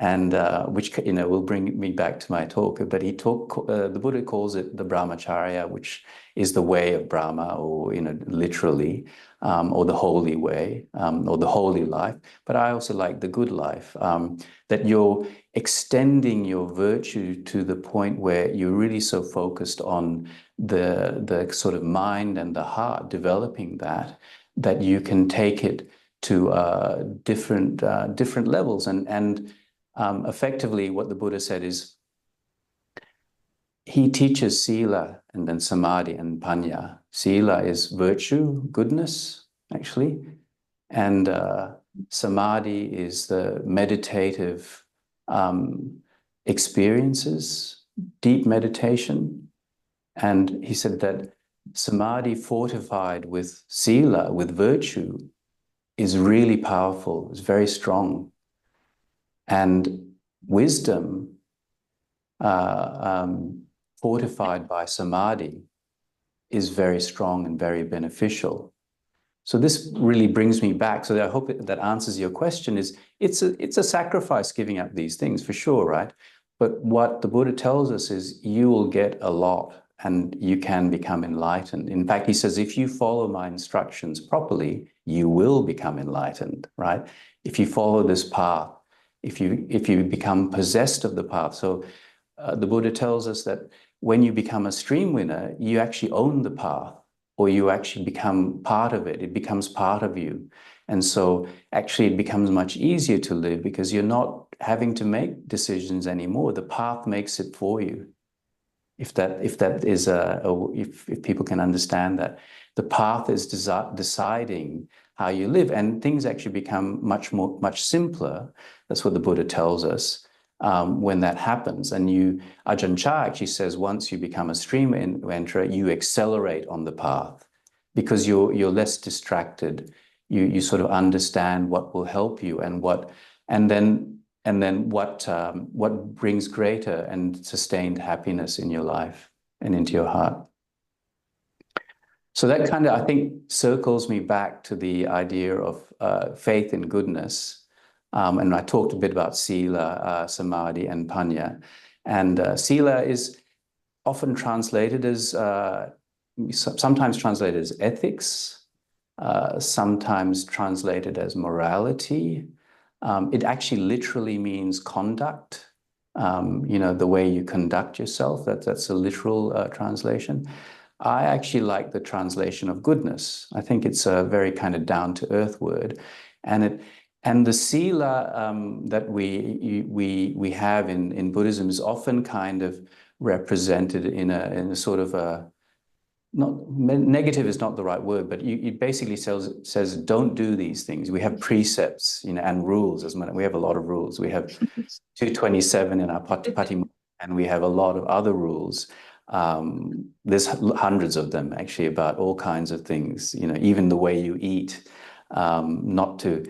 And which will bring me back to my talk. But the Buddha calls it the brahmacharya, which is the way of Brahma, or literally, or the holy way, or the holy life. But I also like the good life, that you're extending your virtue to the point where you're really so focused on the sort of mind and the heart, developing that you can take it different levels. And effectively, what the Buddha said is, he teaches sila and then samadhi and panya. Sila is virtue, goodness, actually, and samadhi is the meditative experiences, deep meditation. And he said that samadhi fortified with sila, with virtue, is really powerful, is very strong. And wisdom fortified by samadhi is very strong and very beneficial. So this really brings me back. So I hope that answers your question. Is it's a sacrifice giving up these things for sure, right? But what the Buddha tells us is you will get a lot and you can become enlightened. In fact, he says, if you follow my instructions properly, you will become enlightened, right? If you follow this path, if you become possessed of the path. So the Buddha tells us that when you become a stream winner, you actually own the path, or you actually become part of it. It becomes part of you. And so actually it becomes much easier to live because you're not having to make decisions anymore. The path makes it for you. If people can understand that, the path is deciding how you live, and things actually become much simpler. That's what the Buddha tells us. When that happens, and Ajahn Chah actually says, once you become a stream enterer, you accelerate on the path because you're less distracted. You sort of understand what will help you and then what brings greater and sustained happiness in your life and into your heart. So that kind of, I think, circles me back to the idea of faith in goodness. And I talked a bit about sila, samadhi, and panya. And sila is often translated as, sometimes translated as ethics, sometimes translated as morality. It actually literally means conduct, the way you conduct yourself. That's a literal translation. I actually like the translation of goodness. I think it's a very kind of down-to-earth word. And the sila that we have in Buddhism is often kind of represented in a sort of a, not negative is not the right word, but it basically says don't do these things. We have precepts, and rules. We have a lot of rules. We have 227 in our Patimokkha, and we have a lot of other rules. There's hundreds of them actually about all kinds of things. Even the way you eat, not to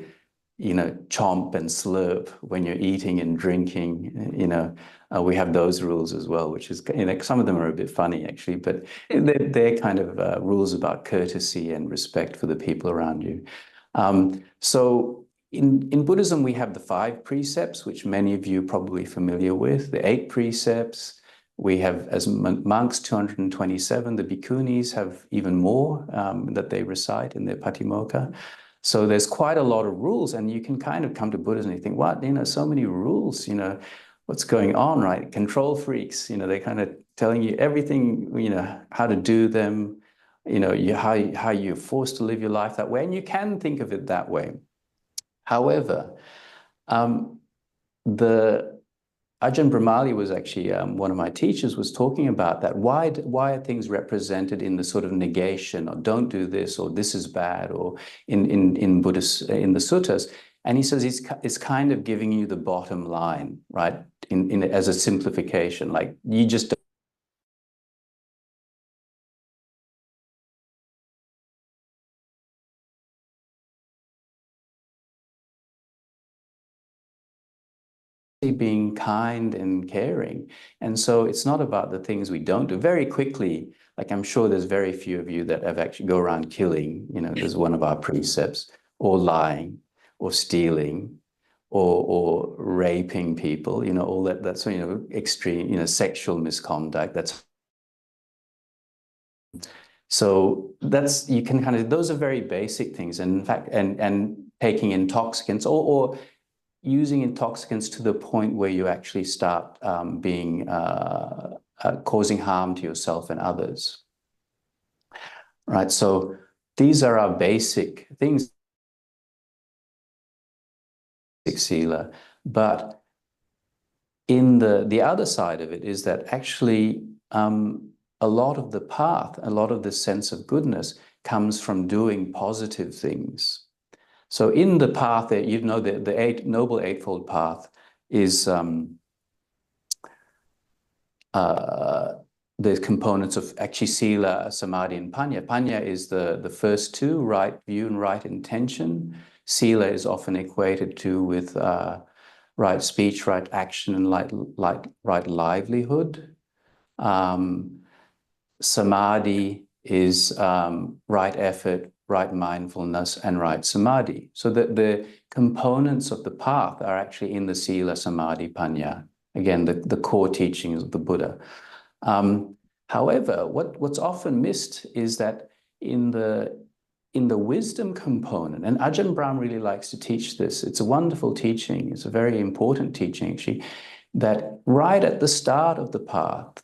chomp and slurp when you're eating and drinking. We have those rules as well, which is, some of them are a bit funny actually, but they're kind of rules about courtesy and respect for the people around you. So in Buddhism, we have the 5 precepts, which many of you are probably familiar with, the 8 precepts. We have, as monks, 227. The bhikkhunis have even more that they recite in their Patimokkha. So there's quite a lot of rules, and you can kind of come to Buddhism and you think, what, so many rules, what's going on, right? Control freaks, they're kind of telling you everything, how to do them, how you're forced to live your life that way. And you can think of it that way. However, the Ajahn Brahmali was actually one of my teachers, was talking about that. Why are things represented in the sort of negation, or don't do this, or this is bad, or in Buddhist in the suttas? And he says it's kind of giving you the bottom line, right? As a simplification, like you just being kind and caring. And so it's not about the things we don't do. Very quickly, like I'm sure there's very few of you that have actually go around killing, there's one of our precepts, or lying, or stealing, or raping people, all that's extreme, sexual misconduct. So you can kind of, those are very basic things. And in fact, and taking intoxicants or using intoxicants to the point where you actually start causing harm to yourself and others. Right, so these are our basic things. sila. But in the other side of it is that actually a lot of the path, a lot of the sense of goodness comes from doing positive things. So in the path, that you know, the Noble Eightfold Path is the components of actually sila, samadhi, and panya. Panya is the first two, right view and right intention. Sila is often equated to with right speech, right action, and right livelihood. Samadhi is right effort, right mindfulness, and right samadhi. So that the components of the path are actually in the sila, samadhi, panya. Again, the core teachings of the Buddha. However, what's often missed is that in the wisdom component, and Ajahn Brahm really likes to teach this. It's a wonderful teaching. It's a very important teaching, actually, that right at the start of the path,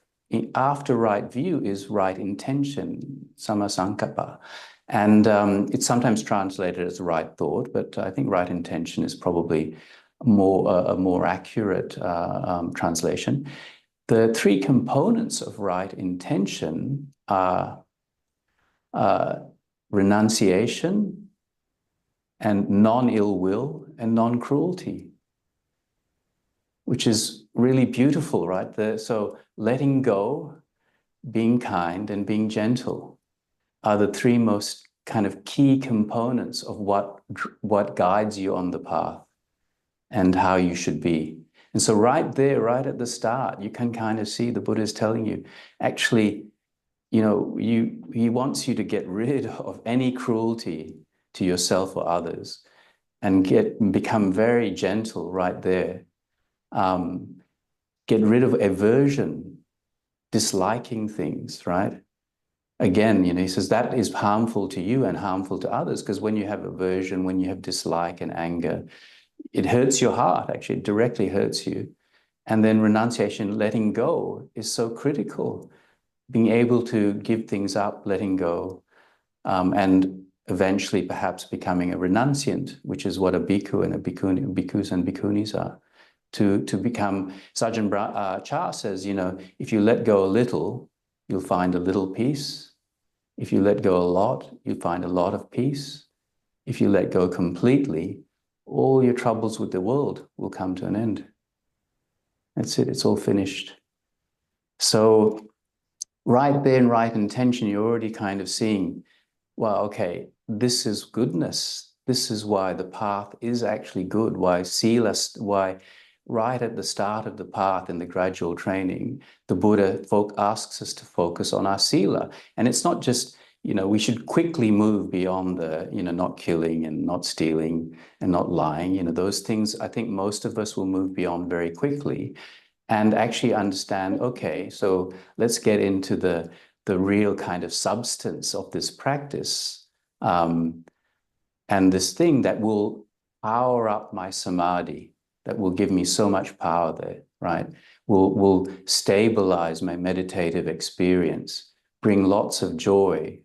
after right view is right intention, sammasankappa. And it's sometimes translated as right thought, but I think right intention is probably a more accurate translation. The three components of right intention are renunciation and non-ill will and non-cruelty, which is really beautiful, right? So letting go, being kind, and being gentle are the three most kind of key components of what guides you on the path and how you should be. And so right there, right at the start, you can kind of see the Buddha is telling you, actually, you know, he wants you to get rid of any cruelty to yourself or others and become very gentle right there. Get rid of aversion, disliking things, right? Again, you know, he says that is harmful to you and harmful to others, because when you have aversion, when you have dislike and anger, it hurts your heart, actually. It directly hurts you. And then renunciation, letting go, is so critical. Being able to give things up, letting go, and eventually perhaps becoming a renunciant, which is what a bhikkhu and a bhikkhuni, bhikkhus and bhikkhunis are. To become, Ajahn Chah says, you know, if you let go a little, you'll find a little peace. If you let go a lot, you'll find a lot of peace. If you let go completely, all your troubles with the world will come to an end. That's it, it's all finished. So right there in right intention, you're already kind of seeing, well, okay, this is goodness. This is why the path is actually good, why sila, why right at the start of the path in the gradual training, the Buddha asks us to focus on our sila. And it's not just, you know, we should quickly move beyond the, you know, not killing and not stealing and not lying. You know, those things, I think most of us will move beyond very quickly and actually understand, okay, so let's get into the real kind of substance of this practice. And this thing that will power up my samadhi, that will give me so much power there, right? Will stabilize my meditative experience, bring lots of joy,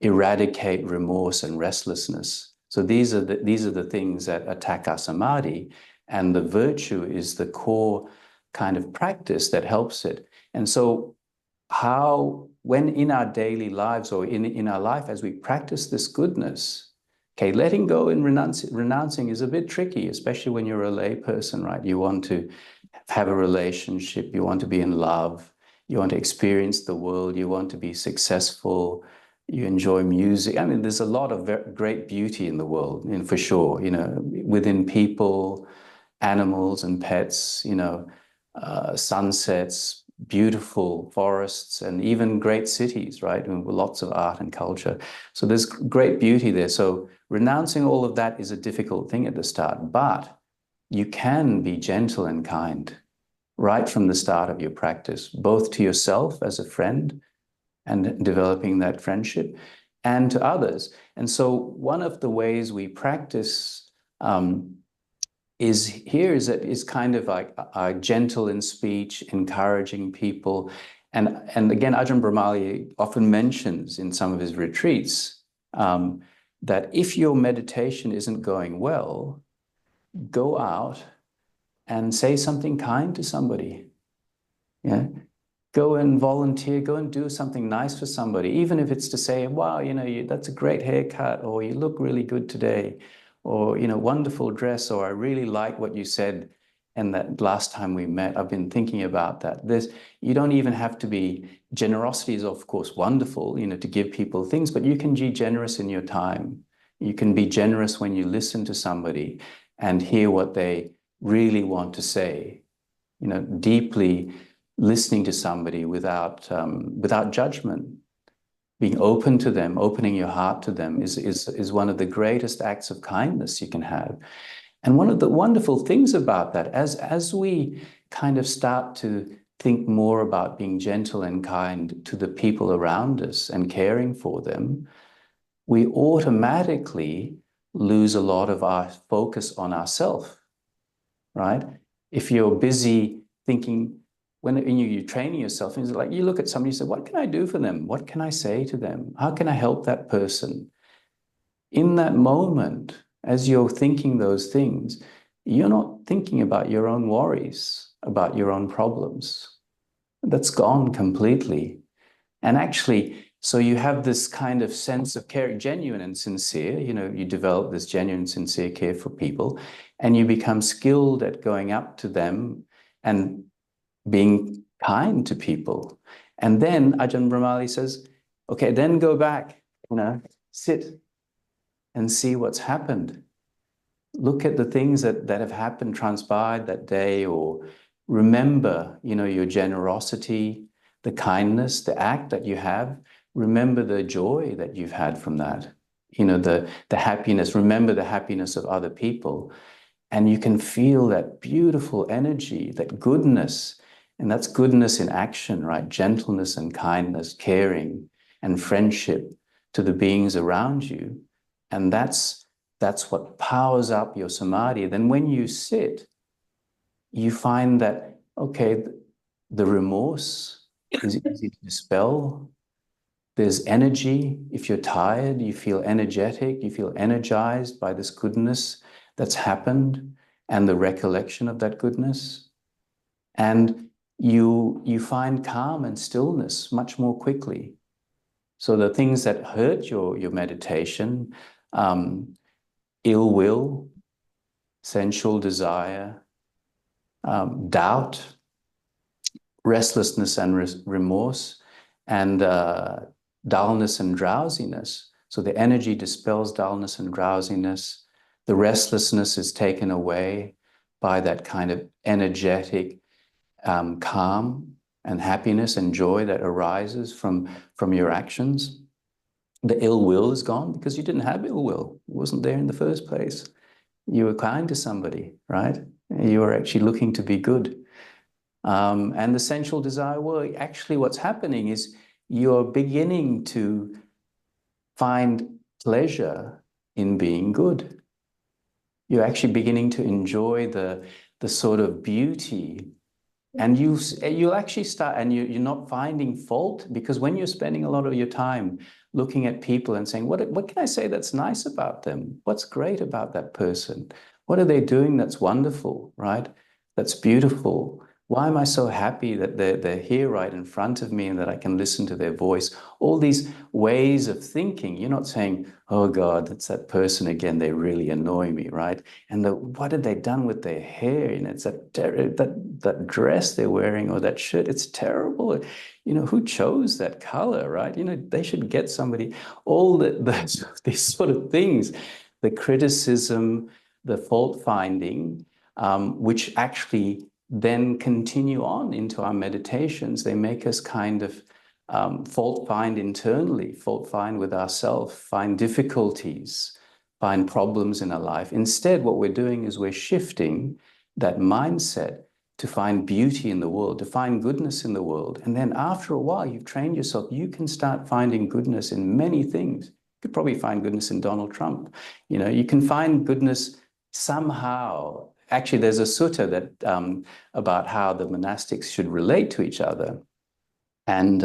eradicate remorse and restlessness. So these are the things that attack our samadhi, and the virtue is the core kind of practice that helps it. And so when in our daily lives or in our life, as we practice this goodness, okay, letting go and renouncing is a bit tricky, especially when you're a lay person, right? You want to have a relationship, you want to be in love, you want to experience the world, you want to be successful, you enjoy music. I mean, there's a lot of great beauty in the world, and for sure, you know, within people, animals and pets, you know, sunsets, beautiful forests, and even great cities, right? With lots of art and culture. So there's great beauty there. So renouncing all of that is a difficult thing at the start, but you can be gentle and kind right from the start of your practice, both to yourself as a friend and developing that friendship, and to others. And so one of the ways we practice is kind of like gentle in speech, encouraging people. And again, Ajahn Brahmali often mentions in some of his retreats that if your meditation isn't going well, go out and say something kind to somebody. Yeah. Go and volunteer, go and do something nice for somebody, even if it's to say, wow, that's a great haircut, or you look really good today, or, wonderful dress, or I really like what you said. And that last time we met, I've been thinking about that. You don't even have to be, generosity is of course wonderful, to give people things, but you can be generous in your time. You can be generous when you listen to somebody and hear what they really want to say, deeply listening to somebody without judgment, being open to them, opening your heart to them is one of the greatest acts of kindness you can have. And one of the wonderful things about that, as we kind of start to think more about being gentle and kind to the people around us and caring for them, we automatically lose a lot of our focus on ourselves, right? If you're busy thinking, when you're training yourself, and it's like you look at somebody, you say, what can I do for them? What can I say to them? How can I help that person? In that moment, as you're thinking those things, you're not thinking about your own worries, about your own problems. That's gone completely. And actually, so you have this kind of sense of care, genuine and sincere, you develop this genuine, sincere care for people, and you become skilled at going up to them and being kind to people. And then Ajahn Brahmali says, okay, then go back, sit and see what's happened. Look at the things that have happened, transpired that day, or remember, your generosity, the kindness, the act that you have. Remember the joy that you've had from that, the happiness. Remember the happiness of other people. And you can feel that beautiful energy, that goodness. And that's goodness in action, right? Gentleness and kindness, caring and friendship to the beings around you. And that's what powers up your samadhi. Then when you sit, you find that, okay, the remorse is easy to dispel. There's energy. If you're tired, you feel energetic, you feel energized by this goodness that's happened and the recollection of that goodness. And you find calm and stillness much more quickly. So the things that hurt your meditation, ill will, sensual desire, doubt, restlessness and remorse, and dullness and drowsiness. So the energy dispels dullness and drowsiness. The restlessness is taken away by that kind of energetic calm and happiness and joy that arises from your actions. The ill will is gone because you didn't have ill will. It wasn't there in the first place. You were kind to somebody, right? You were actually looking to be good. And the sensual desire, well, actually what's happening is you're beginning to find pleasure in being good. You're actually beginning to enjoy the sort of beauty. And you'll actually start, and you're not finding fault, because when you're spending a lot of your time looking at people and saying, what can I say that's nice about them? What's great about that person? What are they doing that's wonderful, right? That's beautiful. Why am I so happy that they're here right in front of me and that I can listen to their voice? All these ways of thinking. You're not saying, oh God, that's that person again. They really annoy me, right? And what had they done with their hair? It's that dress they're wearing or that shirt. It's terrible. Who chose that color, right? They should get somebody. All these sort of things, the criticism, the fault finding, which actually then continue on into our meditations. They make us kind of fault find internally, fault find with ourselves, find difficulties, find problems in our life. Instead, what we're doing is we're shifting that mindset to find beauty in the world, to find goodness in the world. And then after a while, you've trained yourself, you can start finding goodness in many things. You could probably find goodness in Donald Trump. You can find goodness somehow. Actually, there's a sutta that about how the monastics should relate to each other. And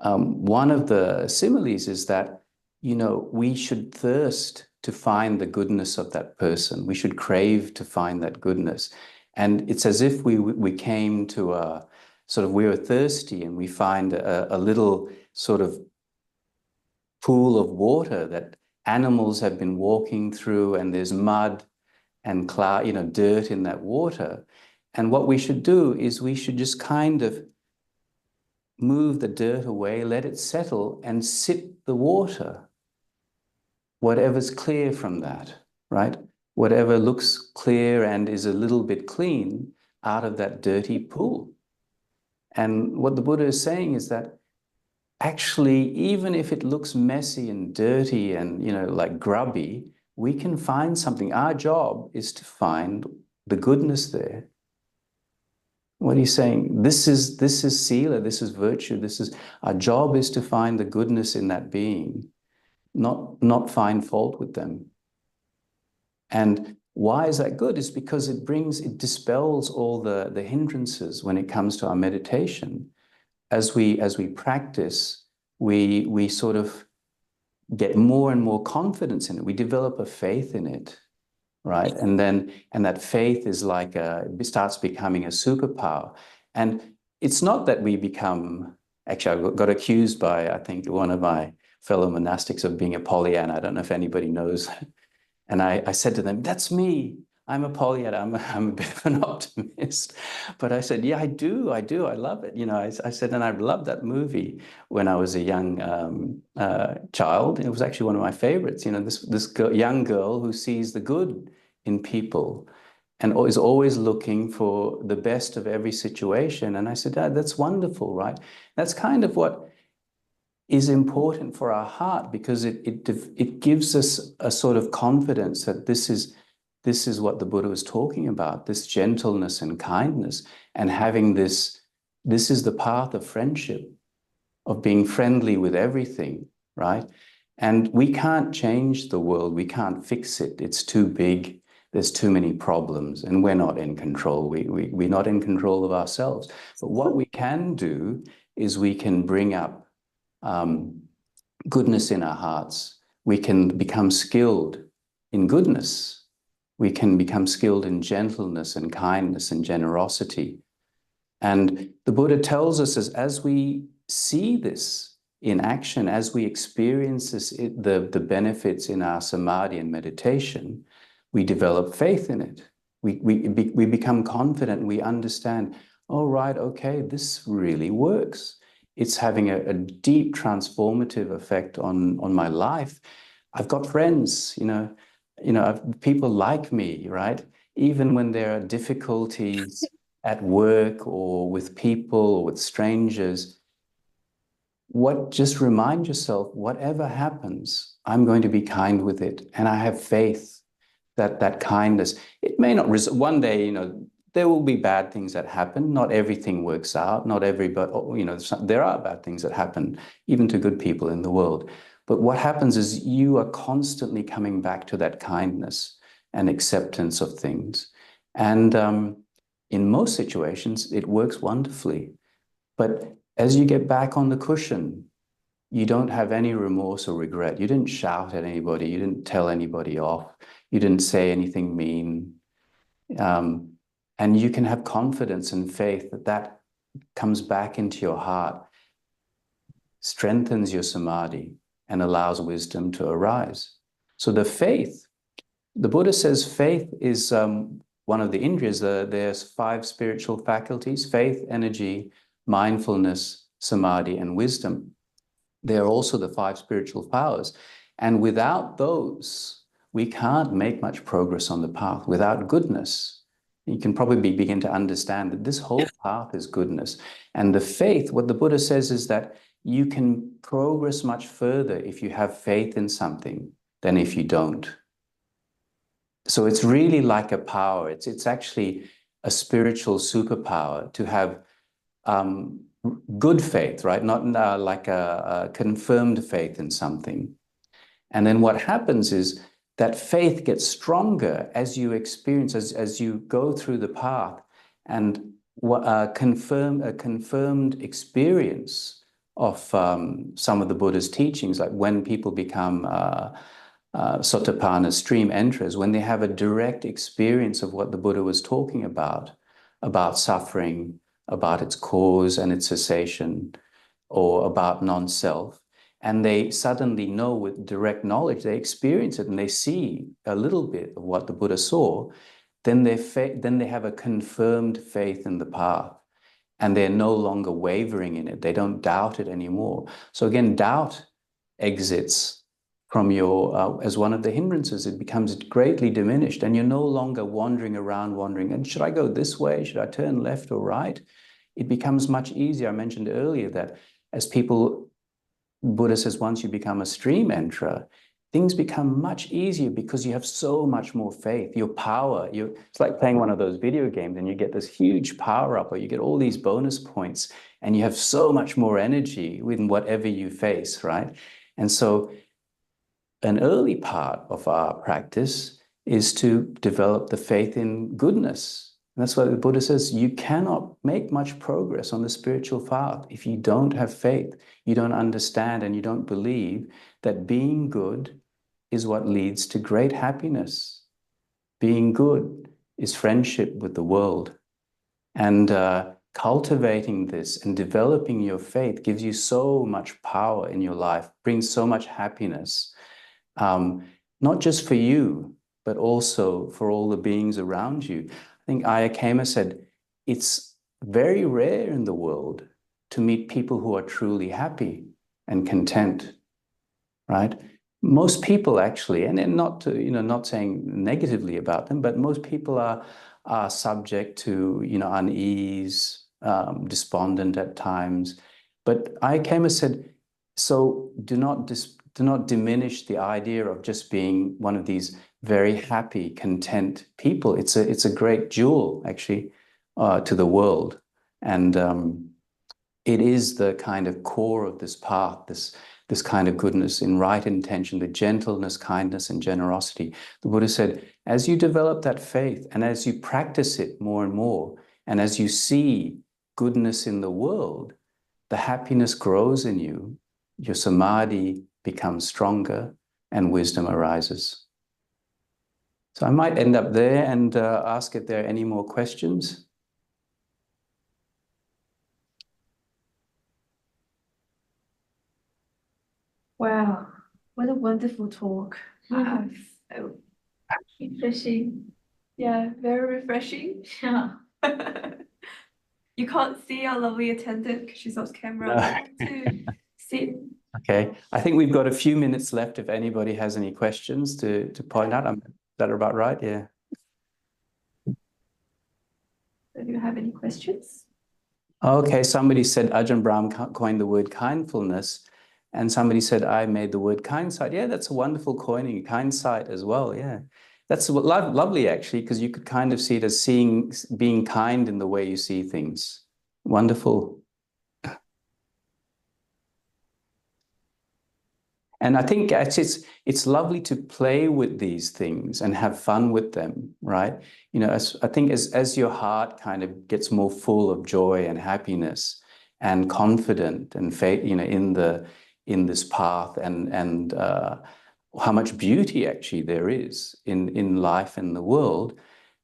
one of the similes is that, we should thirst to find the goodness of that person. We should crave to find that goodness. And it's as if we came to a sort of, we were thirsty and we find a little sort of pool of water that animals have been walking through, and there's mud and cloud, dirt in that water. And what we should do is we should just kind of move the dirt away, let it settle, and sip the water. Whatever's clear from that, right? Whatever looks clear and is a little bit clean out of that dirty pool. And what the Buddha is saying is that actually, even if it looks messy and dirty and, like grubby, we can find something. Our job is to find the goodness there. What he's saying, this is sila, this is virtue, our job is to find the goodness in that being, not find fault with them. And why is that good? It's because it dispels all the hindrances when it comes to our meditation. As we practice, we sort of get more and more confidence in it. We develop a faith in it, right? And that faith is like it starts becoming a superpower. And it's not that we become. Actually, I got accused by, I think, one of my fellow monastics of being a Pollyanna. I don't know if anybody knows. And I said to them, "That's me. I'm a Pollyanna. I'm a bit of an optimist." But I said, "Yeah, I do. I love it." I said, and I loved that movie when I was a young child. It was actually one of my favorites. This young girl who sees the good in people and is always looking for the best of every situation. And I said, "Dad, that's wonderful, right?" That's kind of what is important for our heart, because it gives us a sort of confidence that this is what the Buddha was talking about, this gentleness and kindness, and having this is the path of friendship, of being friendly with everything, right? And we can't change the world, we can't fix it, it's too big, there's too many problems, and we're not in control, we're not in control of ourselves. But what we can do is we can bring up goodness in our hearts. We can become skilled in goodness. We can become skilled in gentleness and kindness and generosity. And the Buddha tells us as we see this in action, as we experience this, the benefits in our samadhi and meditation, we develop faith in it. We become confident. We understand, oh, right, okay, this really works. It's having a deep transformative effect on my life. I've got friends, people like me, right? Even when there are difficulties at work or with people or with strangers, just remind yourself, whatever happens, I'm going to be kind with it. And I have faith that kindness, it may not, one day, there will be bad things that happen. Not everything works out. Not everybody, there are bad things that happen, even to good people in the world. But what happens is you are constantly coming back to that kindness and acceptance of things. And in most situations, it works wonderfully. But as you get back on the cushion, you don't have any remorse or regret. You didn't shout at anybody. You didn't tell anybody off. You didn't say anything mean. And you can have confidence and faith that comes back into your heart, strengthens your samadhi, and allows wisdom to arise. So the faith, the Buddha says faith is one of the indriyas. There's 5 spiritual faculties: faith, energy, mindfulness, samadhi, and wisdom. They're also the 5 spiritual powers. And without those, we can't make much progress on the path. Without goodness, you can probably begin to understand that this whole path is goodness. And the faith, what the Buddha says is that you can progress much further if you have faith in something than if you don't. So it's really like a power. It's actually a spiritual superpower to have good faith, right? Not like a confirmed faith in something. And then what happens is that faith gets stronger as you experience, as you go through the path, and a confirmed experience of some of the Buddha's teachings, like when people become Sotapanna, stream enterers, when they have a direct experience of what the Buddha was talking about suffering, about its cause and its cessation, or about non-self, and they suddenly know with direct knowledge, they experience it and they see a little bit of what the Buddha saw, then they have a confirmed faith in the path, and they're no longer wavering in it. They don't doubt it anymore. So again, doubt exits from your, as one of the hindrances. It becomes greatly diminished, and you're no longer wandering around, and should I go this way? Should I turn left or right? It becomes much easier. I mentioned earlier that as people, Buddha says, once you become a stream enterer, things become much easier because you have so much more faith. Your power, it's like playing one of those video games and you get this huge power up, or you get all these bonus points, and you have so much more energy in whatever you face, right? And so an early part of our practice is to develop the faith in goodness. And that's why the Buddha says you cannot make much progress on the spiritual path if you don't have faith, you don't understand, and you don't believe that being good is what leads to great happiness. Being good is friendship with the world. And cultivating this and developing your faith gives you so much power in your life, brings so much happiness, not just for you, but also for all the beings around you. I think Ayakema said, it's very rare in the world to meet people who are truly happy and content, right? Most people actually, and not to, not saying negatively about them, but most people are subject to, unease, despondent at times. But Ayakema said, so do not diminish the idea of just being one of these very happy, content people. It's a great jewel, actually, to the world. And it is the kind of core of this path, this kind of goodness in right intention, the gentleness, kindness, and generosity. The Buddha said, as you develop that faith and as you practice it more and more, and as you see goodness in the world, the happiness grows in you, your samadhi becomes stronger, and wisdom arises. So I might end up there and ask if there are any more questions. Wow, what a wonderful talk. Refreshing. Yeah, very refreshing. Yeah. You can't see our lovely attendant because she's off camera. No. I want to sit. Okay, I think we've got a few minutes left if anybody has any questions to point out. Is that about right? Yeah. Do you have any questions? Okay, somebody said Ajahn Brahm coined the word kindfulness, and somebody said I made the word kindsight. Yeah, that's a wonderful coining, kindsight as well. Yeah, that's lovely actually, because you could kind of see it as being kind in the way you see things. Wonderful. And I think it's lovely to play with these things and have fun with them, right? I think as your heart kind of gets more full of joy and happiness and confident and faith, in this path and how much beauty actually there is in life and the world,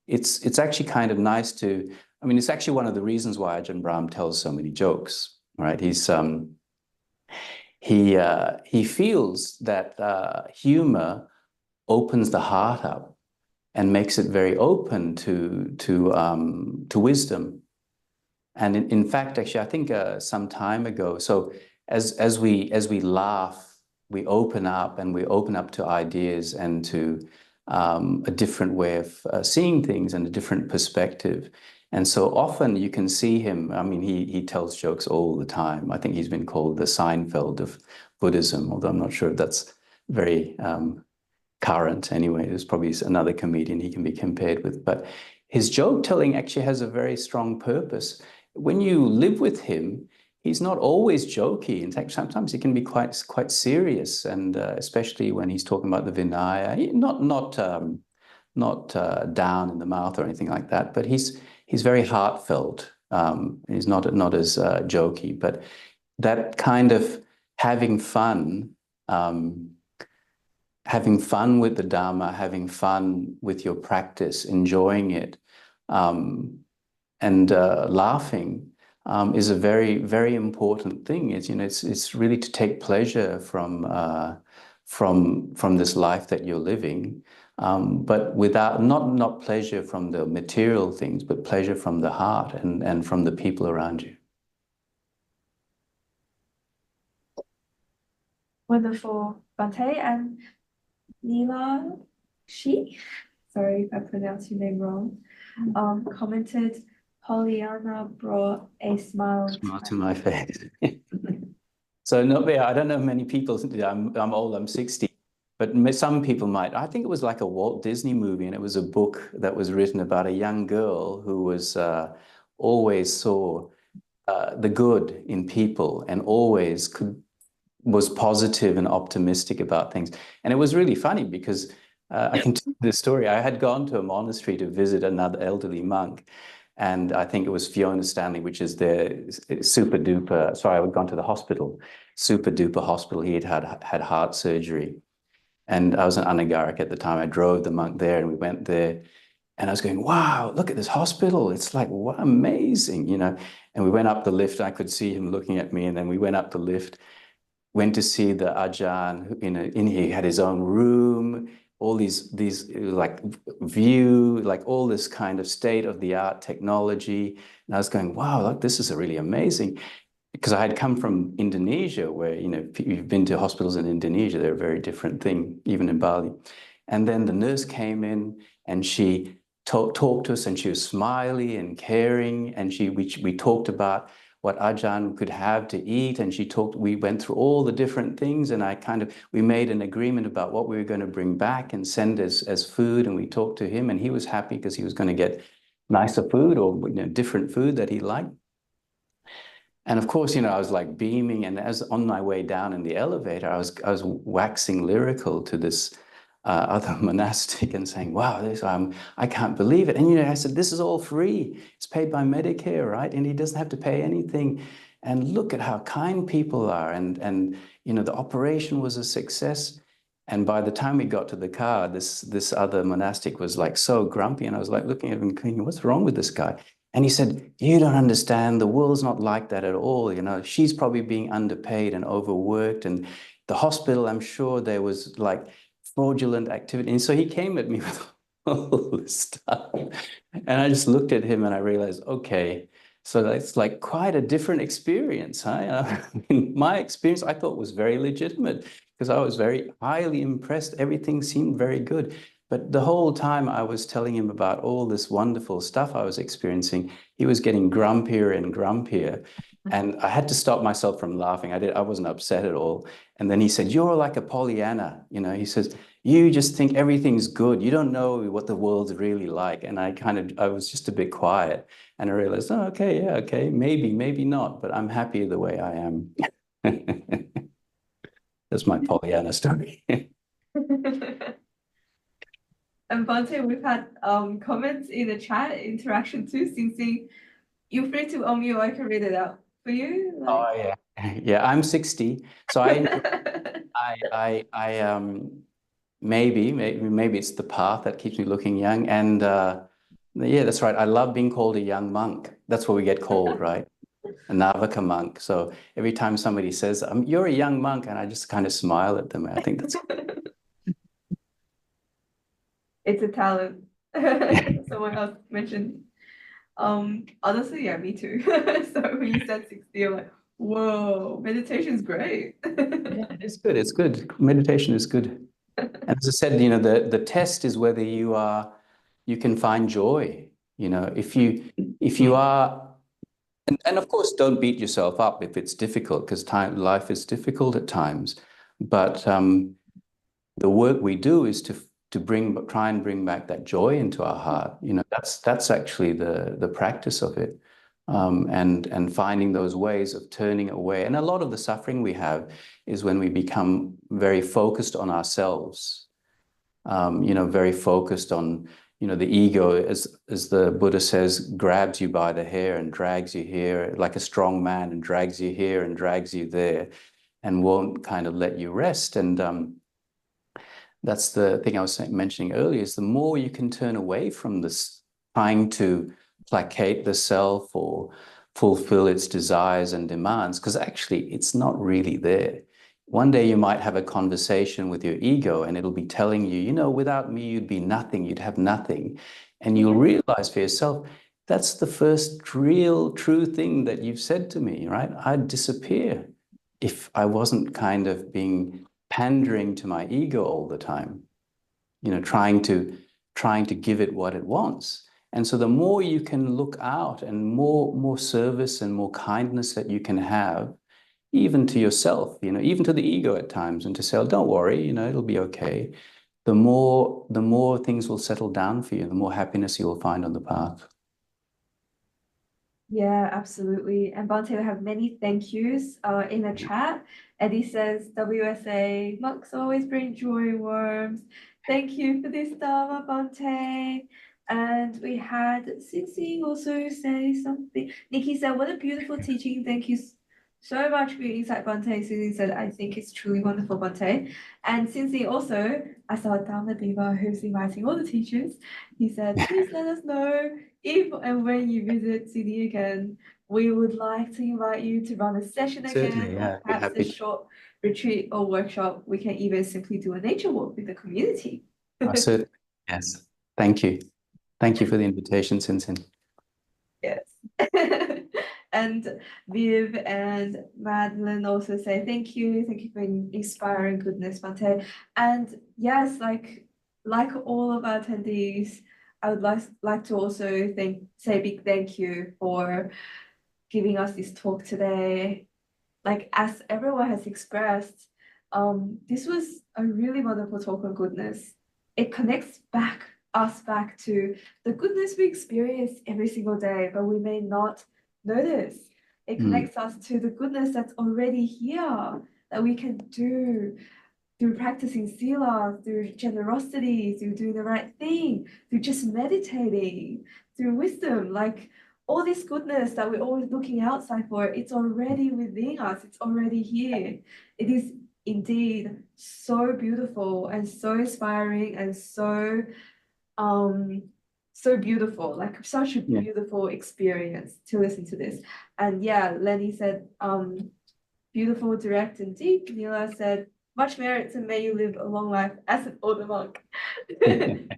it's actually kind of nice to. I mean, it's actually one of the reasons why Ajahn Brahm tells so many jokes, right? He feels that humor opens the heart up and makes it very open to wisdom. And in fact, actually, I think some time ago, so as we laugh, we open up to ideas and to a different way of seeing things and a different perspective. And so often you can see him, I mean, he tells jokes all the time. I think he's been called the Seinfeld of Buddhism, although I'm not sure if that's very current anyway. There's probably another comedian he can be compared with. But his joke telling actually has a very strong purpose. When you live with him, he's not always jokey. In fact, sometimes he can be quite serious, and especially when he's talking about the Vinaya, not down in the mouth or anything like that, but he's very heartfelt. He's not as jokey, but that kind of having fun having fun with the Dharma, having fun with your practice, enjoying it, and laughing is a very, very important thing. It's, you know, it's really to take pleasure from this life that you're living, but without not pleasure from the material things, but pleasure from the heart and from the people around you. Wonderful, Bhante. And Neela, sorry if I pronounced your name wrong, commented, Pollyanna brought a smile Smile to my face. So I don't know many people. I'm old. I'm 60, but some people might. I think it was like a Walt Disney movie, and it was a book that was written about a young girl who was always saw the good in people and always was positive and optimistic about things. And it was really funny because I can tell you the story. I had gone to a monastery to visit another elderly monk, and I think it was Fiona Stanley, which is the super duper. Sorry, I had gone to the hospital, super duper hospital. He had heart surgery, and I was an anagaric at the time. I drove the monk there, and we went there, and I was going, "Wow, look at this hospital! It's like, what amazing, you know." And we went up the lift. I could see him looking at me, and then we went up the lift. Went to see the Ajahn. He had his own room, all these like view, like all this kind of state-of-the-art technology. And I was going, wow, look, this is really amazing. Because I had come from Indonesia, where, you know, you've been to hospitals in Indonesia, they're a very different thing, even in Bali. And then the nurse came in and she talked to us, and she was smiley and caring. And we talked about what Ajahn could have to eat. And we went through all the different things, and we made an agreement about what we were going to bring back and send as food. And we talked to him, and he was happy because he was going to get nicer food, or, you know, different food that he liked. And of course, you know, I was like beaming, and as on my way down in the elevator, I was waxing lyrical to this other monastic and saying, wow, I can't believe it. And, you know, I said, this is all free. It's paid by Medicare, right? And he doesn't have to pay anything. And look at how kind people are. And you know, the operation was a success. And by the time we got to the car, this other monastic was like so grumpy. And I was like looking at him and thinking, what's wrong with this guy? And he said, you don't understand. The world's not like that at all. You know, she's probably being underpaid and overworked. And the hospital, I'm sure there was like fraudulent activity. And so he came at me with all this stuff. And I just looked at him and I realized, okay, so that's like quite a different experience, huh? I mean, my experience I thought was very legitimate because I was very highly impressed. Everything seemed very good. But the whole time I was telling him about all this wonderful stuff I was experiencing, he was getting grumpier and grumpier. And I had to stop myself from laughing. I wasn't upset at all. And then he said, you're like a Pollyanna. You know, he says, you just think everything's good. You don't know what the world's really like. And I was just a bit quiet. And I realized, oh, okay, yeah, okay, maybe not, but I'm happy the way I am. That's my Pollyanna story. And Bhante, we've had comments in the chat interaction too, Sing. You're free to unmute, I can read it out for you. Like... Oh yeah. Yeah, I'm 60. So maybe it's the path that keeps me looking young. And yeah, that's right. I love being called a young monk. That's what we get called, right? A Navaka monk. So every time somebody says, you're a young monk, and I just kind of smile at them. I think that's it's a talent. Someone else mentioned. Honestly, yeah, me too. So when you said 60, I'm like, whoa, meditation's great. Yeah, it's good. It's good. Meditation is good. And as I said, you know, the test is whether you can find joy. You know, if you are, and of course, don't beat yourself up if it's difficult, because life is difficult at times. But the work we do is to try and bring back that joy into our heart. You know, that's actually the practice of it. And finding those ways of turning away. And a lot of the suffering we have is when we become very focused on ourselves, you know, very focused on, you know, the ego, as the Buddha says, grabs you by the hair and drags you here like a strong man, and drags you here and drags you there, and won't kind of let you rest. And That's the thing I was mentioning earlier, is the more you can turn away from this trying to placate the self or fulfill its desires and demands, because actually it's not really there. One day you might have a conversation with your ego and it'll be telling you, you know, without me, you'd be nothing, you'd have nothing. And you'll realize for yourself, that's the first real true thing that you've said to me, right? I'd disappear if I wasn't kind of being pandering to my ego all the time, you know, trying to give it what it wants. And so the more you can look out and more service and more kindness that you can have, even to yourself, you know, even to the ego at times, and to say, oh, don't worry, you know, it'll be okay. The more things will settle down for you, the more happiness you will find on the path. Yeah, absolutely. And Bhante will have many thank yous in the chat. Eddie says, WSA, monks always bring joy warms. Thank you for this, Dharma, Bhante. And we had Sissy also say something. Nikki said, what a beautiful teaching. Thank you so much for your insight, Bhante. Susie said, I think it's truly wonderful, Bhante. And Cincy also, I saw Dharma Diva, who's inviting all the teachers. He said, please let us know if and when you visit Sydney again. We would like to invite you to run a session Certainly, again, yeah, or I'd be perhaps a happy. short retreat or workshop. We can even simply do a nature walk with the community. Certainly, yes. Thank you. Thank you for the invitation, Sinsin. Yes. And Viv and Madeline also say thank you for inspiring goodness, Bhante. And yes, like all of our attendees, I would like to also say a big thank you for giving us this talk today. Like as everyone has expressed, this was a really wonderful talk on goodness. It connects us back to the goodness we experience every single day, but we may not notice. It connects us to the goodness that's already here that we can do through practicing sila, through generosity, through doing the right thing, through just meditating, through wisdom, like all this goodness that we're always looking outside for, it's already within us, it's already here. It is indeed so beautiful and so inspiring and so beautiful, like such a beautiful experience to listen to this. And yeah, Lenny said, beautiful, direct, and deep. Neela said, much merits and may you live a long life as an older monk.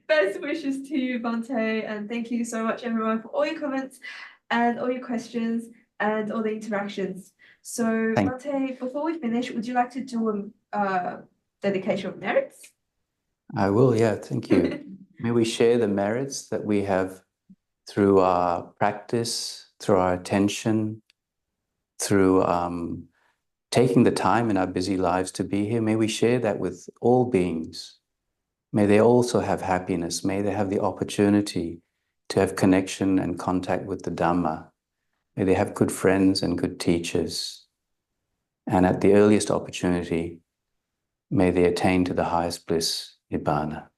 Best wishes to you, Bhante, and thank you so much, everyone, for all your comments and all your questions and all the interactions. So, Bhante, before we finish, would you like to do a dedication of merits? I will, yeah, thank you. May we share the merits that we have through our practice, through our attention, through taking the time in our busy lives to be here. May we share that with all beings. May they also have happiness. May they have the opportunity to have connection and contact with the Dhamma. May they have good friends and good teachers. And at the earliest opportunity, may they attain to the highest bliss, Nibbana.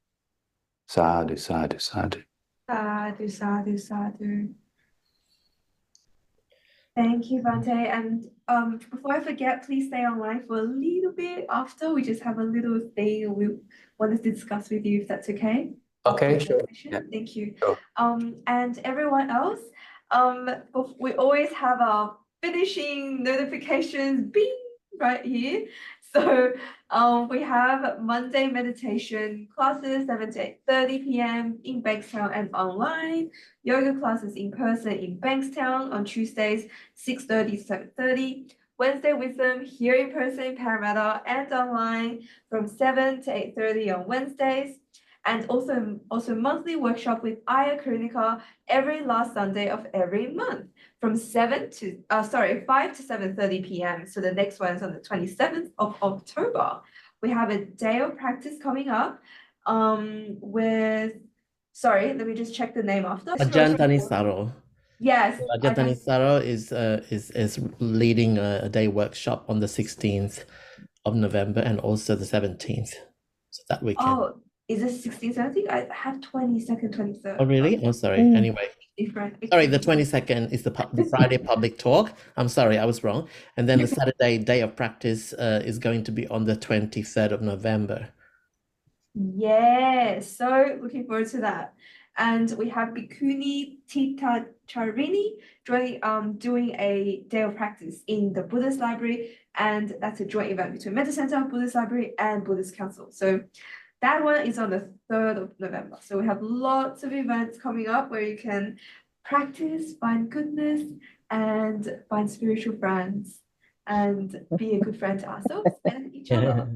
Sadhu, sadhu, sadhu. Sadhu, sadhu, sadhu. Thank you, Bhante. And before I forget, please stay online for a little bit after. We just have a little thing we want to discuss with you, if that's okay. Okay, sure. Yeah. Thank you. Sure. And everyone else, we always have our finishing notifications bing right here. So we have Monday meditation classes 7 to 8:30 p.m. in Bankstown and online. Yoga classes in person in Bankstown on Tuesdays 6:30 to 7:30. Wednesday wisdom here in person in Parramatta and online from 7 to 8:30 on Wednesdays. And also monthly workshop with Aya Karunika every last Sunday of every month from 5 to 7:30 p.m. So the next one is on the 27th of October. We have a day of practice coming up let me just check the name after. Ajahn Tanisaro. Yes. Ajahn Tanisaro is leading a day workshop on the 16th of November and also the 17th. So that weekend. Oh, is it 16th? I think I have 22nd, 23rd. Oh, really? Oh, sorry. Anyway. Different. Sorry, the 22nd is the Friday public talk. I'm sorry, I was wrong. And then the Saturday day of practice is going to be on the 23rd of November. Yeah, so looking forward to that. And we have Bhikkhuni Tita Charini doing a day of practice in the Buddhist Library, and that's a joint event between Metta Center, Buddhist Library, and Buddhist Council. So that one is on the 3rd of November. So we have lots of events coming up where you can practice, find goodness, and find spiritual friends, and be a good friend to ourselves and each other.